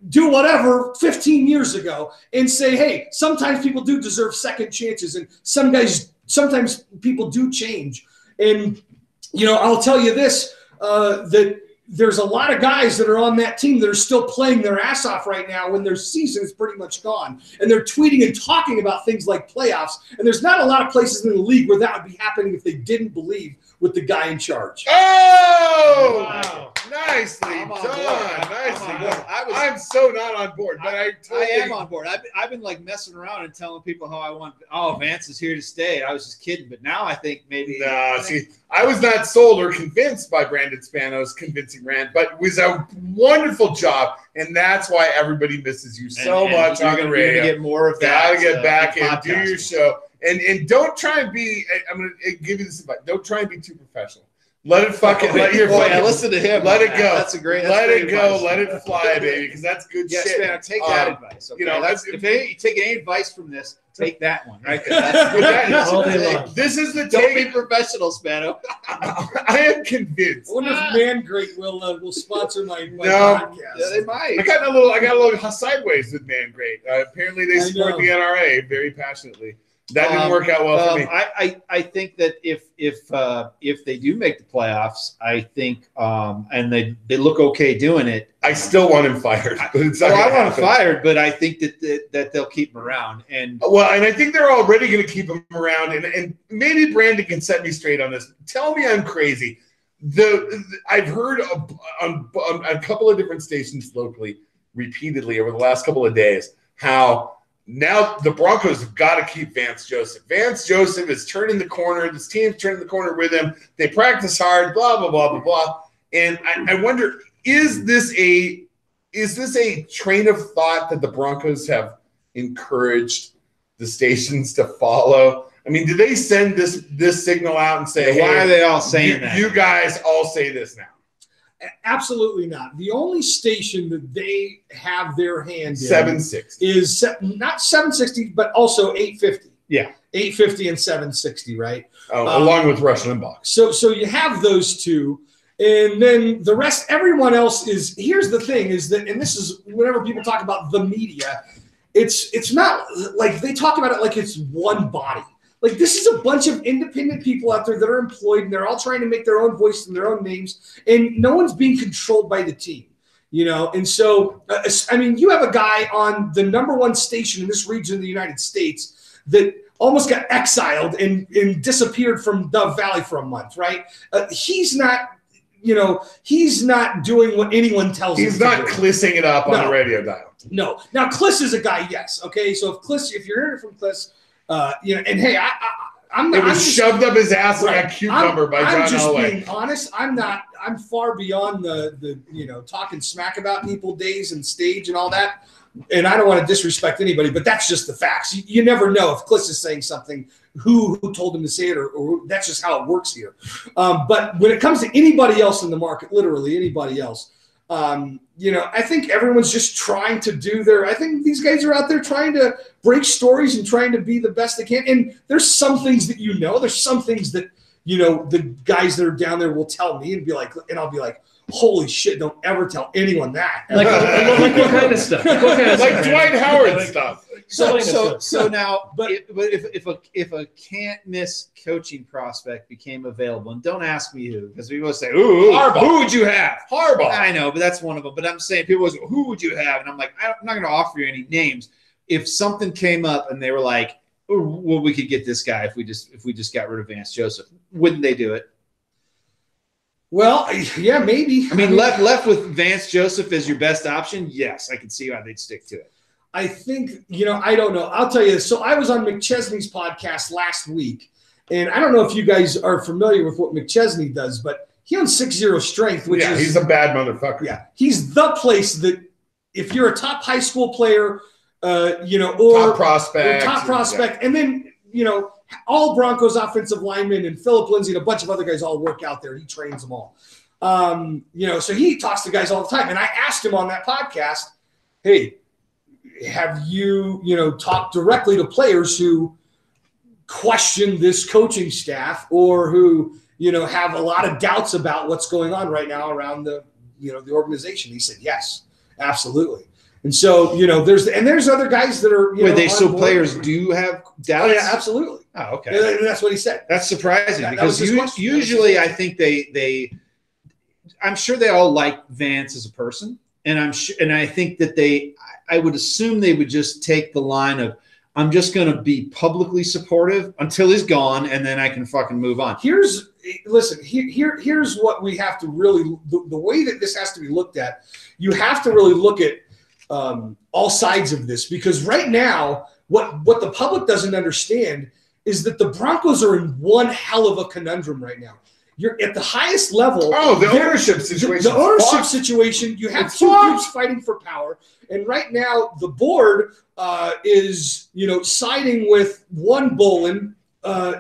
do whatever 15 years ago and say, hey, sometimes people do deserve second chances and sometimes people do change. And, I'll tell you this, that there's a lot of guys that are on that team that are still playing their ass off right now when their season is pretty much gone. And they're tweeting and talking about things like playoffs. And there's not a lot of places in the league where that would be happening if they didn't believe with the guy in charge. Oh! Wow. Nicely I'm on done. board. Nicely I'm on done. board. I'm so not on board, but I am on board. I've been like messing around and telling people how I want. Oh, Vance is here to stay. I was just kidding, but now I think maybe. Nah, see, I was not sold or convinced by Brandon Spano's convincing rant, but it was a wonderful job, and that's why everybody misses you so much on the radio. You're gonna get more of that. Gotta get back and do your show, and don't try and be. I'm gonna give you this advice. Don't try and be too professional. Let it fucking let your fucking listen to him. Let it go. That's a great. Let it go. Advice. Let it fly, baby, because that's good shit. Yeah, take that advice. Okay? That's if you take any advice from this, take that one right there. That's this is the don't be professional, Spano. I am convinced. I wonder if Mangreat will sponsor my No. podcast. Yeah, they might. I got a little sideways with Mangreat. Apparently, they support the NRA very passionately. That didn't work out well for me. I think that if they do make the playoffs, I think and they look okay doing it. I still want him fired. But it's not I want him fired, but I think that they'll keep him around. And I think they're already going to keep him around. And maybe Brandon can set me straight on this. Tell me I'm crazy. I've heard on a couple of different stations locally repeatedly over the last couple of days how now the Broncos have got to keep Vance Joseph. Vance Joseph is turning the corner. This team's turning the corner with him. They practice hard, blah, blah, blah, blah, blah. And I wonder, is this is this a train of thought that the Broncos have encouraged the stations to follow? I mean, do they send this signal out and say, Why hey, are they all saying that? You guys all say this now. Absolutely not. The only station that they have their hand in 760 is not 760, but also 850. Yeah. 850 and 760, right? Along with Rush Limbaugh. So you have those two. And then the rest, everyone else is, here's the thing is that, and this is whenever people talk about the media, it's not like they talk about it like it's one body. Like this is a bunch of independent people out there that are employed and they're all trying to make their own voice and their own names, and no one's being controlled by the team, you know? And so, I mean, you have a guy on the #1 station in this region of the United States that almost got exiled and disappeared from Dove Valley for a month, right? He's not, you know, he's not doing what anyone tells him. He's not clissing it up on No. the radio dial. No. Now, Kliss is a guy, yes. Okay, so if you're hearing it from Kliss, you know, and hey, I'm not. It was shoved up his ass like a Right. cucumber by I'm John just Elway. being honest. I'm far beyond the you know, talking smack about people days and stage and all that. And I don't want to disrespect anybody, but that's just the facts. You never know if Kliss is saying something, who told him to say it, or that's just how it works here. But when it comes to anybody else in the market, literally anybody else, you know, I think everyone's just trying to do I think these guys are out there trying to break stories and trying to be the best they can. And there's some things that, you know, there's some things that, you know, the guys that are down there will tell me and be like, and I'll be like, holy shit, don't ever tell anyone that. Like what kind of stuff? What kind of Like stuff? Dwight Howard Like- stuff. So now, But- if a can't miss coaching prospect became available, and don't ask me who, because people say, "Ooh, Harbaugh. who would you have?" Harbaugh. I know, but that's one of them. But I'm saying people say, "Who would you have?" And I'm like, I'm not going to offer you any names. If something came up and they were like, "Oh, well, we could get this guy if we just got rid of Vance Joseph," wouldn't they do it? Well, yeah, maybe. I mean, left with Vance Joseph as your best option, yes, I can see why they'd stick to it. I think, you know, I don't know. I'll tell you this. So I was on McChesney's podcast last week, and I don't know if you guys are familiar with what McChesney does, but he owns 6-0 Strength, which is He's a bad motherfucker. yeah, he's the place that if you're a top high school player, you know, or Top prospect. and then, you know, all Broncos offensive linemen and Philip Lindsay and a bunch of other guys all work out there. He trains them all. You know, so he talks to guys all the time. And I asked him on that podcast, hey, have you, you know, talked directly to players who question this coaching staff or who, you know, have a lot of doubts about what's going on right now around the, you know, the organization? He said, yes, absolutely. And so, you know, there's other guys that are, you know, on So board. players do have doubts? Oh, yeah, absolutely. Oh, okay. And that's what he said. That's surprising That because was his question. usually I think I'm sure they all like Vance as a person, and I think that I would assume they would just take the line of, I'm just going to be publicly supportive until he's gone, and then I can fucking move on. Here's what we have to really, the way that this has to be looked at, you have to really look at all sides of this, because right now, what the public doesn't understand is that the Broncos are in one hell of a conundrum right now. You're at the highest level. Oh, the ownership situation. The ownership situation, you have two groups fighting for power. And right now, the board is, you know, siding with one Bolin.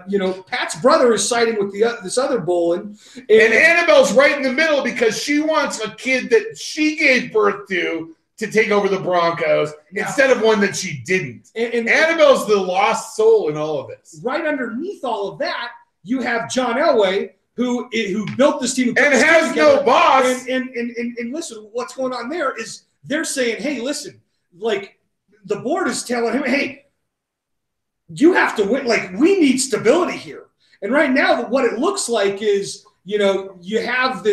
You know, Pat's brother is siding with this other Bolin. And Annabelle's right in the middle because she wants a kid that she gave birth to take over the Broncos instead of one that she didn't. And Annabelle's the lost soul in all of this. right underneath all of that, you have John Elway, who built this team And has no boss. And listen, what's going on there is they're saying, hey, listen, like the board is telling him, hey, you have to win. Like, we need stability here. And right now, what it looks like is, you know, you have the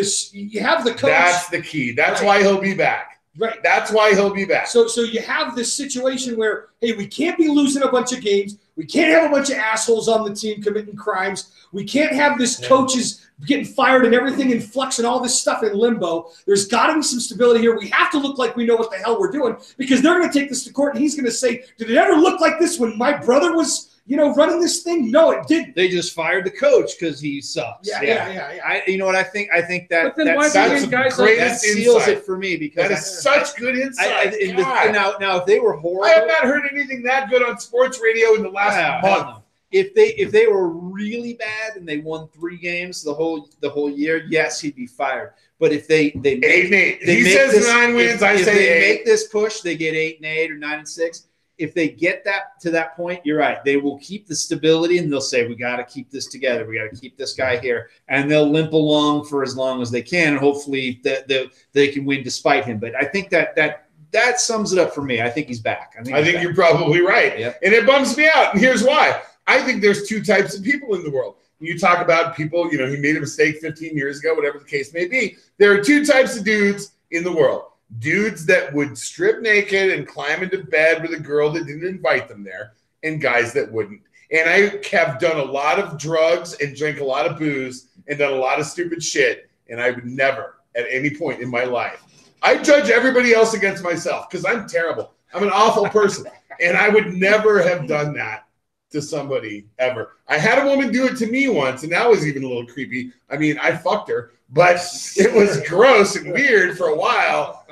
coach. That's the key. That's Right. why he'll be back. Right. That's why he'll be back. So you have this situation where, hey, we can't be losing a bunch of games. We can't have a bunch of assholes on the team committing crimes. We can't have this coaches getting fired and everything in flux and all this stuff in limbo. There's got to be some stability here. We have to look like we know what the hell we're doing, because they're going to take this to court and he's going to say, did it ever look like this when my brother was, running this thing? No, it didn't. They just fired the coach because he sucks. Yeah. You know what I think? I think that But then why that's bring guys great like that that? seals insight. it for me because That is such good insight. God. now if they were horrible, I have not heard anything that good on sports radio in the last month. If they were really bad and they won 3 games the whole year, yes, he'd be fired. But if they make 8-8. they He make says this, 9 wins. I if say they 8. make this push, they get 8-8 or 9-6. If they get that to that point, you're right. They will keep the stability and they'll say, we got to keep this together. We got to keep this guy here. And they'll limp along for as long as they can. And hopefully they can win despite him. But I think that sums it up for me. I think he's back. I think you're probably right. Yep. And it bums me out. And here's why. I think there's 2 types of people in the world. You talk about people, he made a mistake 15 years ago, whatever the case may be. There are 2 types of dudes in the world. Dudes that would strip naked and climb into bed with a girl that didn't invite them there, and guys that wouldn't. And I have done a lot of drugs and drank a lot of booze and done a lot of stupid shit, and I would never, at any point in my life, I judge everybody else against myself because I'm terrible. I'm an awful person, and I would never have done that to somebody ever. I had a woman do it to me once, and that was even a little creepy. I mean, I fucked her, but it was gross and weird for a while.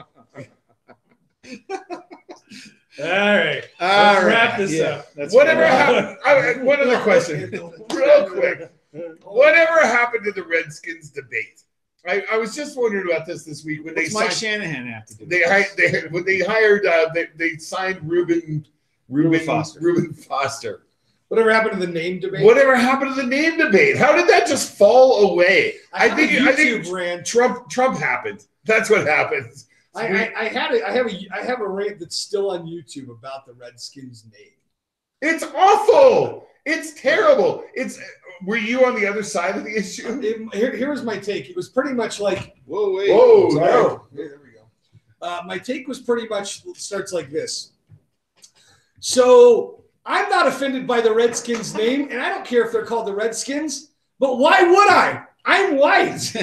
All right. Let's wrap this up. Whatever happened? One other question, real quick. Whatever happened to the Redskins debate? I was just wondering about this week when What's Mike Shanahan have to do? When they hired they signed Reuben Foster. Whatever happened to the name debate? Whatever happened to the name debate? How did that just fall away? I think ran. Trump happened. That's what happened. I have a rant that's still on YouTube about the Redskins name. It's awful. It's terrible. Were you on the other side of the issue? Here's my take. It was pretty much like no. There we go. My take was pretty much starts like this. So I'm not offended by the Redskins name, and I don't care if they're called the Redskins. But why would I? I'm white. So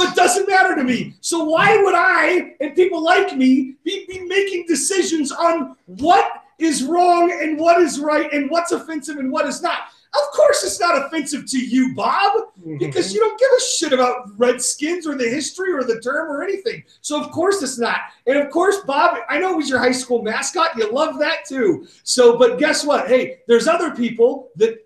it doesn't matter to me. So why would I and people like me be making decisions on what is wrong and what is right and what's offensive and what is not? Of course it's not offensive to you, Bob, because you don't give a shit about Redskins or the history or the term or anything. So of course it's not. And of course, Bob, I know he's your high school mascot. You love that too. So, but guess what? Hey, there's other people that,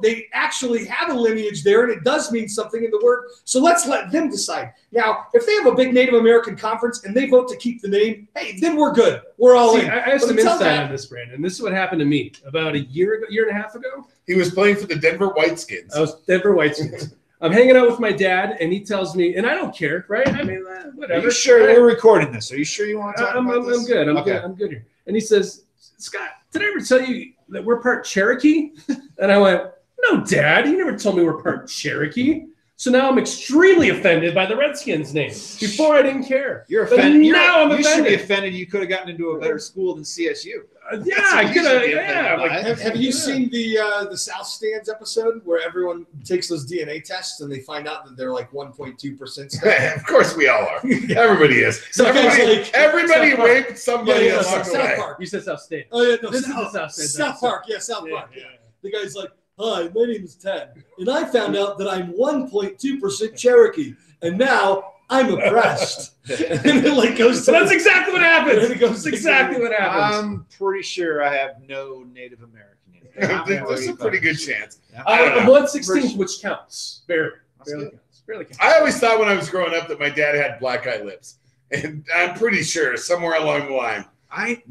they actually have a lineage there, and it does mean something in the word. So let's let them decide. Now, if they have a big Native American conference and they vote to keep the name, hey, then we're good. We're all in. I have some insight on this, Brandon. This is what happened to me about a year and a half ago. He was playing for the Denver Whiteskins. I was Denver Whiteskins. I'm hanging out with my dad, and he tells me, and I don't care, right? I mean, whatever. Are you sure we're recording this? Are you sure you want to talk about this? I'm good. I'm good here. And he says, Scott, did I ever tell you that we're part Cherokee? And I went, no, Dad, you never told me we're part Cherokee. So now I'm extremely offended by the Redskins name. Before I didn't care. You're offended. Now I'm offended. You should be offended. You could have gotten into a better school than CSU. I could have. Yeah. Have you seen the South Stands episode where everyone takes those DNA tests and they find out that they're like 1.2%? Of course we all are. Everybody is. So everybody raped somebody along the South way. Park. You said South Stands. Oh, yeah, no, This is the South Stands. South Park. Yeah, South Park. Yeah. The guy's like, hi, my name is Ted, and I found out that I'm 1.2% Cherokee, and now I'm oppressed. And it like goes to So that's exactly what happens. And it goes That's exactly what happens. I'm pretty sure I have no Native American in there. There's a pretty good chance. I'm 1/16, which counts. Barely counts. I always thought when I was growing up that my dad had black eye lips, and I'm pretty sure somewhere along the line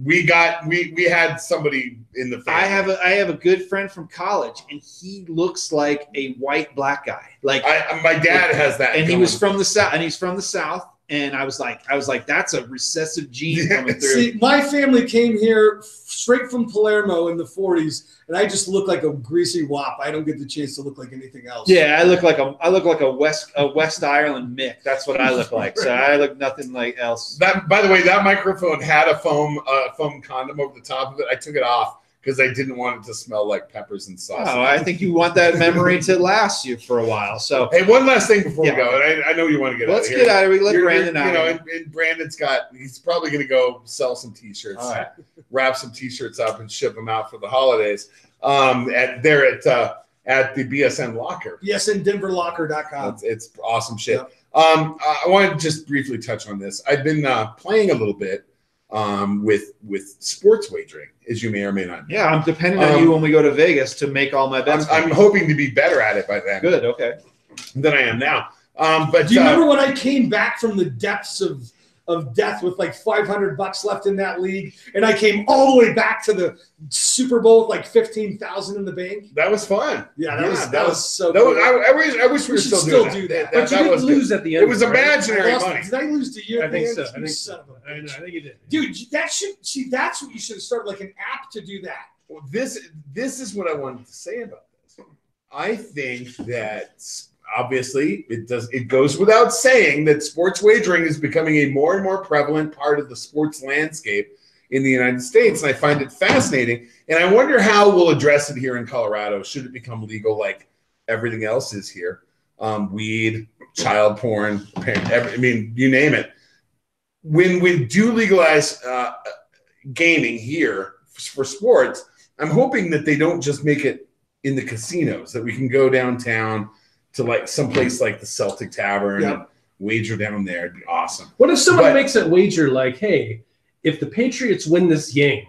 we had somebody in the family. I have a good friend from college, and he looks like a white black guy. Like my dad has that, and going. he was from the South, and he's from the South. And I was like, that's a recessive gene coming through. See, my family came here straight from Palermo in the 40s, and I just look like a greasy wop. I don't get the chance to look like anything else. Yeah, I look like a West Ireland Mick. That's what I look like. So I look nothing like else. That, by the way, that microphone had a foam condom over the top of it. I took it off because I didn't want it to smell like peppers and sauce. Oh, I think you want that memory to last you for a while. So hey, one last thing before we go, and I know you want to get out of here. Let's get out of here. Let Brandon out. And Brandon's he's probably going to go sell some T-shirts. All right. wrap some T-shirts up and ship them out for the holidays. At the BSN Locker. BSNDenverLocker.com. It's awesome shit. Yep. I want to just briefly touch on this. I've been playing a little bit with sports wagering, as you may or may not know. Yeah, I'm depending on you when we go to Vegas to make all my bets. I'm hoping to be better at it by then. Good. Okay. Than I am now. But do you remember when I came back from the depths of death with like $500 left in that league, and I came all the way back to the Super Bowl with like 15,000 in the bank? That was fun. Yeah, that was so. That cool. I wish we were still But doing that. you That didn't was lose good. at the end. It was imaginary I money. did I lose to you? I at the think end? so. You I think son so. of a I bitch. think you did. Dude, that's what you should have started, like an app to do that. Well, this is what I wanted to say about this. I think that obviously it goes without saying that sports wagering is becoming a more and more prevalent part of the sports landscape in the United States, and I find it fascinating. And I wonder how we'll address it here in Colorado. Should it become legal like everything else is here? Weed, child porn, you name it. When we do legalize gaming here for sports, I'm hoping that they don't just make it in the casinos, that we can go downtown to like someplace like the Celtic Tavern and wager down there. It'd be awesome. What if someone makes a wager like, hey, if the Patriots win this game,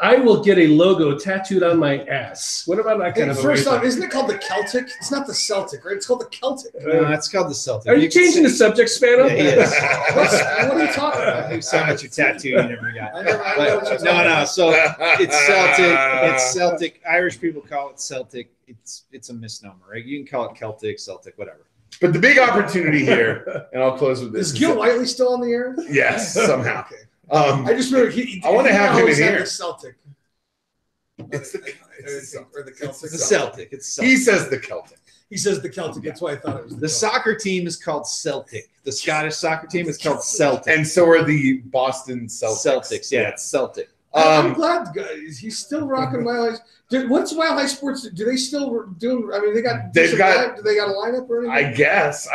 I will get a logo tattooed on my ass? What about that kind of a First wager? off, isn't it called the Celtic? It's not the Celtic, right? It's called the Celtic. It's called the Celtic. Are you changing the subject, Spano? Yeah, he is. What are you talking about? You sound like your tattoo you never got. I know what you're talking about. No. So it's Celtic. It's Celtic. Irish people call it Celtic. It's a misnomer, right? You can call it Celtic, whatever. But the big opportunity here, and I'll close with this. Is Gil Whiteley still on the air? Yes, somehow. Okay. I just remember I want to have him in here. The Celtic. It's the Or the Celtic. It's the Celtic. It's Celtic. He says the Celtic. He says the Celtic. That's why I thought it was The soccer team is called Celtic. The Scottish soccer team is called Celtic. And so are the Boston Celtics. Celtics. Yeah, it's Celtic. I'm glad he's still rocking Mile High. What's Mile High Sports? Do they still do? I mean, do they got a lineup or anything? I guess.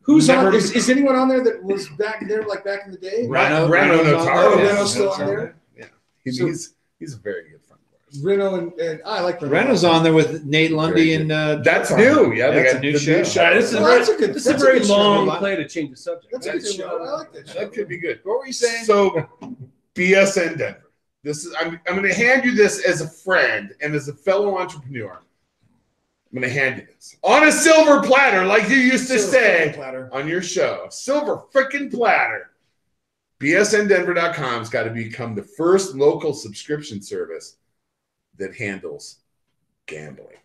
Who's never, on? Is anyone on there that was back there, like back in the day? Reno Reno's Notaro. Oh, Reno's still on there. Yeah, he's a very good friend of ours. Reno and I like Reno. Reno's on there with Nate Lundy and that's new. Yeah, that's they a new got show. This is a very long play to change the subject. That's a good show. I like that show. That could be good. What were you saying? So, BSN Denver. I'm going to hand you this as a friend and as a fellow entrepreneur. I'm going to hand you this on a silver platter, like you used to say on your show. Silver freaking platter. BSNDenver.com's got to become the first local subscription service that handles gambling.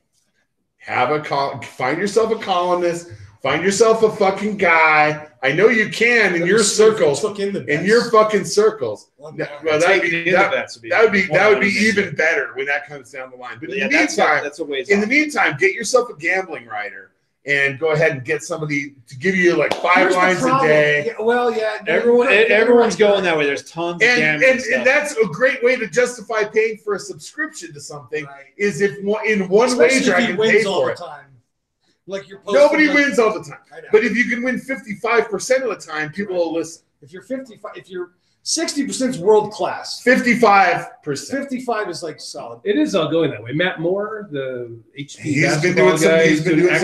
Find yourself a columnist. Find yourself a fucking guy. I know you can in your circles. In your fucking circles. Well, that would be even better when that comes down the line. But in the meantime, that's a ways in the meantime, get yourself a gambling writer and go ahead and get somebody to give you like 5 lines a day. Yeah, well, yeah. Everyone's going that way. There's tons of gambling and that's a great way to justify paying for a subscription to something. Right. Is if in one wager I can pay for it. Time. Like nobody wins all the time, but if you can win 55% of the time, people will listen. If you're 55, if you're 60% is world class. 55%. 55 is like solid. It is all going that way. Matt Moore, the HP he's been doing some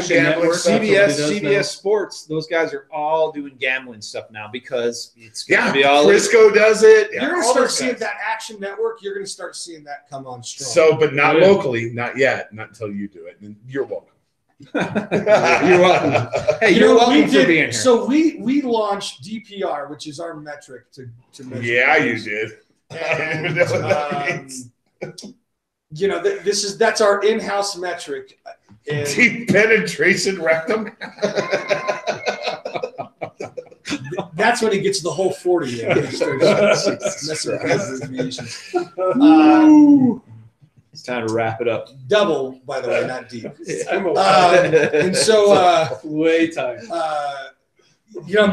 gambling stuff. CBS Sports, those guys are all doing gambling stuff now because it's going to be all. Frisco does it. You're going to start seeing that Action Network. You're going to start seeing that come on strong. So, but not locally, not yet, not until you do it. And you're welcome. You're welcome. Hey, you're welcome for being here. So we launched DPR, which is our metric to measure. Yeah, you did. And, that's our in-house metric. And deep penetration rectum. That's when he gets the whole 40 in. He starts messing with abbreviations. It's time to wrap it up. Double, by the way, not deep. And so, way time.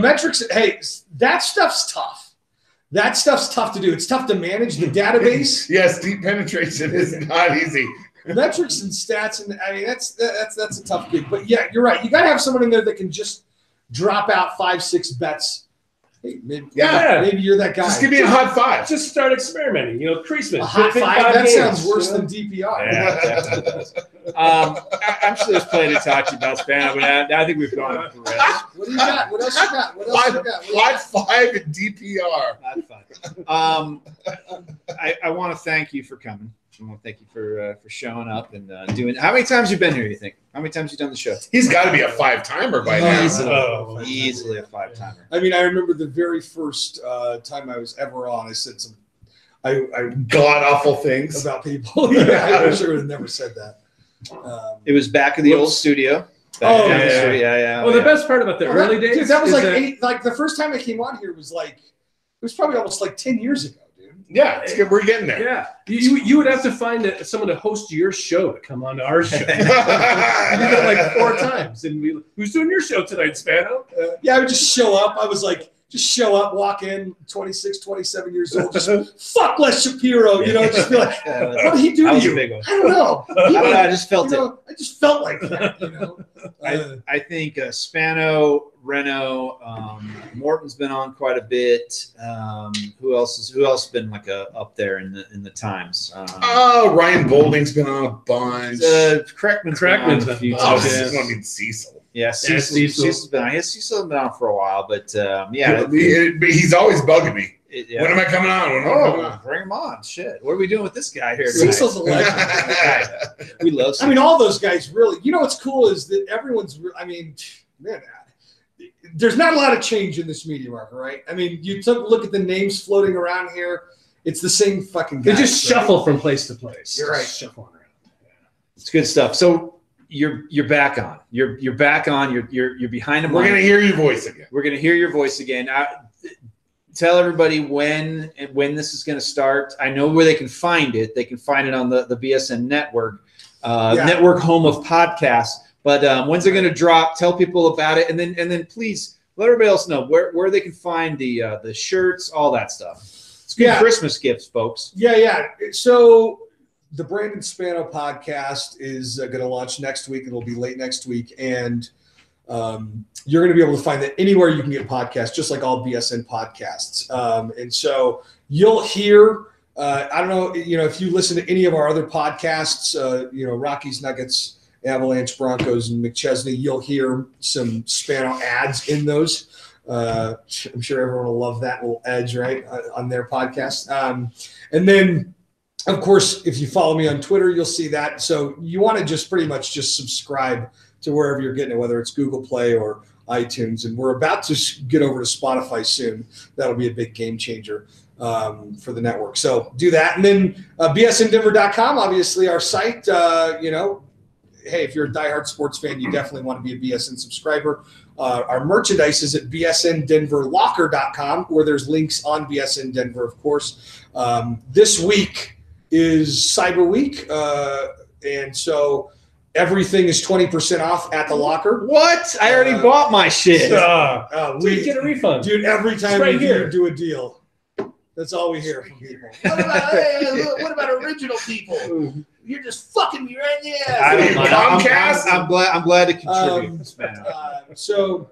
Metrics. Hey, that stuff's tough. That stuff's tough to do. It's tough to manage the database. Yes, deep penetration is not easy. Metrics and stats, and I mean that's a tough gig. But yeah, you're right. You got to have someone in there that can just drop out 5-6 bets Hey, maybe, Yeah. maybe you're that guy. Just give me a hot five. Just start experimenting. Creaseman. a hot pick five. That games, sounds worse you know? than DPR. Yeah, it definitely does. I'm sure there's plenty to talk to you about Spano, but I think we've gone off the rails. What do you got? What else you got? What else you got? What Hot five and DPR. Not fun. I want to thank you for coming. I want to thank you for showing up and doing. How many times you been here? You think? How many times you done the show? He's got to be a 5-timer by now. Easily, easily a 5-timer. I mean, I remember the very first time I was ever on. I said some, I God awful things. about people. Yeah, I wish I would have never said that. It was back in the old studio. Oh, down the yeah. street. Yeah. Well, the best part about the Well, early that, days dude, that was is like that- eight, like the first time I came on here was like it was probably almost like 10 years ago, dude. Yeah, it's good. We're getting there. Yeah, you would have to find someone to host your show to come on to our show. We did it like 4 times, and who's doing your show tonight, Spano? Yeah, I would just show up. I was like, just show up, walk in, 26, 27 years old, just fuck Les Shapiro, you know, just be like, what did he do That to was a you? big one. I don't know. I don't know. I just felt You it. know, I just felt like that, you know. I think Spano, Reno, Morton's been on quite a bit. Who else has been like up there in the times? Ryan Golding's been on a bunch. Kreckman's Kreckman's been on a been few on. Oh, times. I mean Cecil. Yeah, Cecil's been on. I guess Cecil's been on for a while, but yeah. He's always bugging me. Yeah. When am I coming on? When am I coming on? Bring him on. Shit. What are we doing with this guy here tonight? Cecil's a legend. We love Cecil. I mean, all those guys really. You know what's cool is that everyone's. I mean, man, there's not a lot of change in this media market, right? I mean, you took a look at the names floating around here. It's the same fucking They guys. just right? shuffle from place to place. You're right. Just shuffling around. It's good stuff. So you're back on. You're back on. You're behind a mic. We're gonna hear your voice again. We're gonna hear your voice again. Tell everybody when this is going to start. I know where they can find it. They can find it on the BSN network, network home of podcasts. But when's it going to drop? Tell people about it, and then please let everybody else know where they can find the shirts, all that stuff. It's good Christmas gifts, folks. Yeah. So the Brandon Spano podcast is going to launch next week. It'll be late next week, and you're going to be able to find that anywhere you can get podcasts, just like all BSN podcasts. And so you'll hear, I don't know, if you listen to any of our other podcasts, Rockies, Nuggets, Avalanche, Broncos, and McChesney, you'll hear some Spano ads in those. I'm sure everyone will love that little edge, right, on their podcast. And then, of course, if you follow me on Twitter, you'll see that. So you want to just pretty much just subscribe to wherever you're getting it, whether it's Google Play or iTunes. And we're about to get over to Spotify soon. That'll be a big game changer for the network. So do that. And then bsndenver.com, obviously our site, hey, if you're a diehard sports fan, you definitely want to be a BSN subscriber. Our merchandise is at bsndenverlocker.com, where there's links on BSN Denver, of course. This week is Cyber Week. And so everything is 20% off at the locker. What? I already bought my shit. We get a refund. Dude, every time right we here. do a deal, that's all we hear from people. What about original people? You're just fucking me right in the ass. I don't mind. Comcast? I'm glad to contribute. Spano. So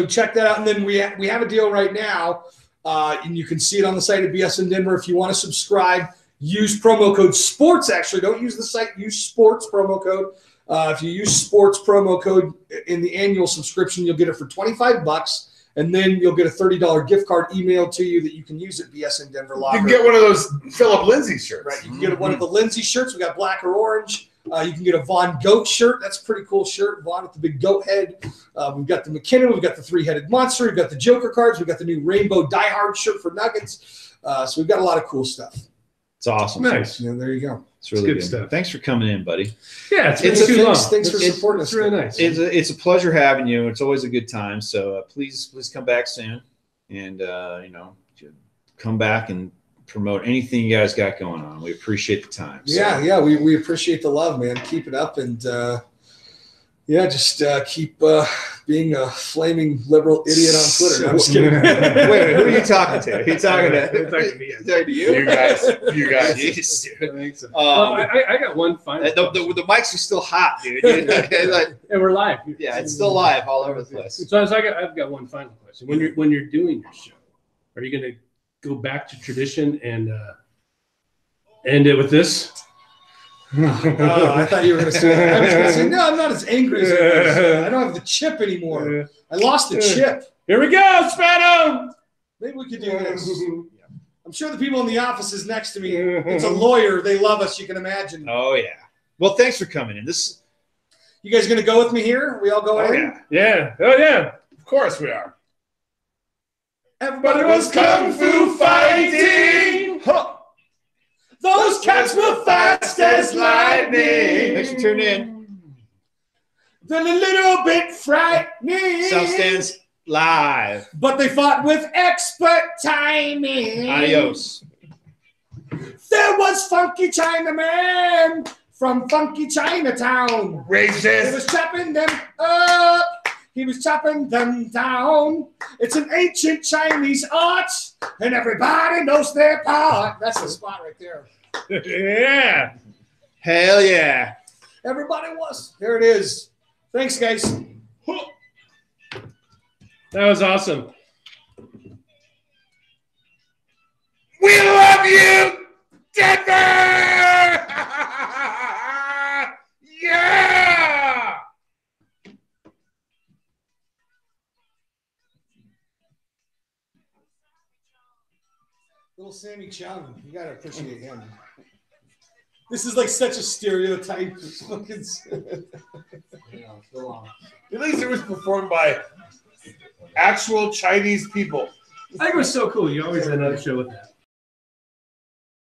check that out. And then we have a deal right now, and you can see it on the site of BSN Denver. If you want to subscribe, use promo code SPORTS. Actually, don't use the site. Use SPORTS promo code. If you use SPORTS promo code in the annual subscription, you'll get it for $25. And then you'll get a $30 gift card emailed to you that you can use at BSN Denver Locker. You can get one of those Philip Lindsay shirts. Right. You can get one of the Lindsay shirts. We got black or orange. You can get a Von Goat shirt. That's a pretty cool shirt. Von with the big goat head. We've got the McKinnon. We've got the 3-headed monster. We've got the Joker cards. We've got the new Rainbow Die Hard shirt for Nuggets. So we've got a lot of cool stuff. It's awesome. Nice. Yeah, there you go. It's really Good good stuff. Thanks for coming in, buddy. Yeah, it's been It's a- too long. Thanks for supporting us. It's really nice. It's a pleasure having you. It's always a good time. So please come back soon, and come back and promote anything you guys got going on. We appreciate the time. So. Yeah, we appreciate the love, man. Keep it up, and Yeah, just keep being a flaming liberal idiot on Twitter. No, I'm just kidding. Wait, who are you talking to? Are you talking to? Talking to me. Talking to you? You guys. Jeez, dude. I think so. Well, Um, I got one final. the mics are still hot, dude. Like, And we're live. yeah, it's still live all over the place. So I've got one final question. When you're doing your show, are you going to go back to tradition and end it with this? Oh, I thought you were going to say. I was going to say no. I'm not as angry as I was. I don't have the chip anymore. I lost the chip. Here we go, Spano. Maybe we could do this. I'm sure the people in the offices next to me. It's a lawyer. They love us. You can imagine. Oh yeah. Well, thanks for coming in. This. You guys going to go with me here? We all go Oh in? yeah. Yeah. Oh yeah. Of course we are. Everybody But it was kung fu fighting. Huh. Those cats were fast as lightning. Thanks for tuning in. They're a little bit frightening. South Stands live. But they fought with expert timing. Adios. There was Funky Chinaman from Funky Chinatown. He Racist. was chopping them up. He was chopping them down. It's an ancient Chinese art, and everybody knows their part. That's the spot right there. Yeah. Hell yeah. Everybody was. There it is. Thanks, guys. That was awesome. We love you, Denver! Yeah! Little Sammy Chung. You got to appreciate him. This is like such a stereotype. At least it was performed by actual Chinese people. I think it was so cool. You always end up show with that.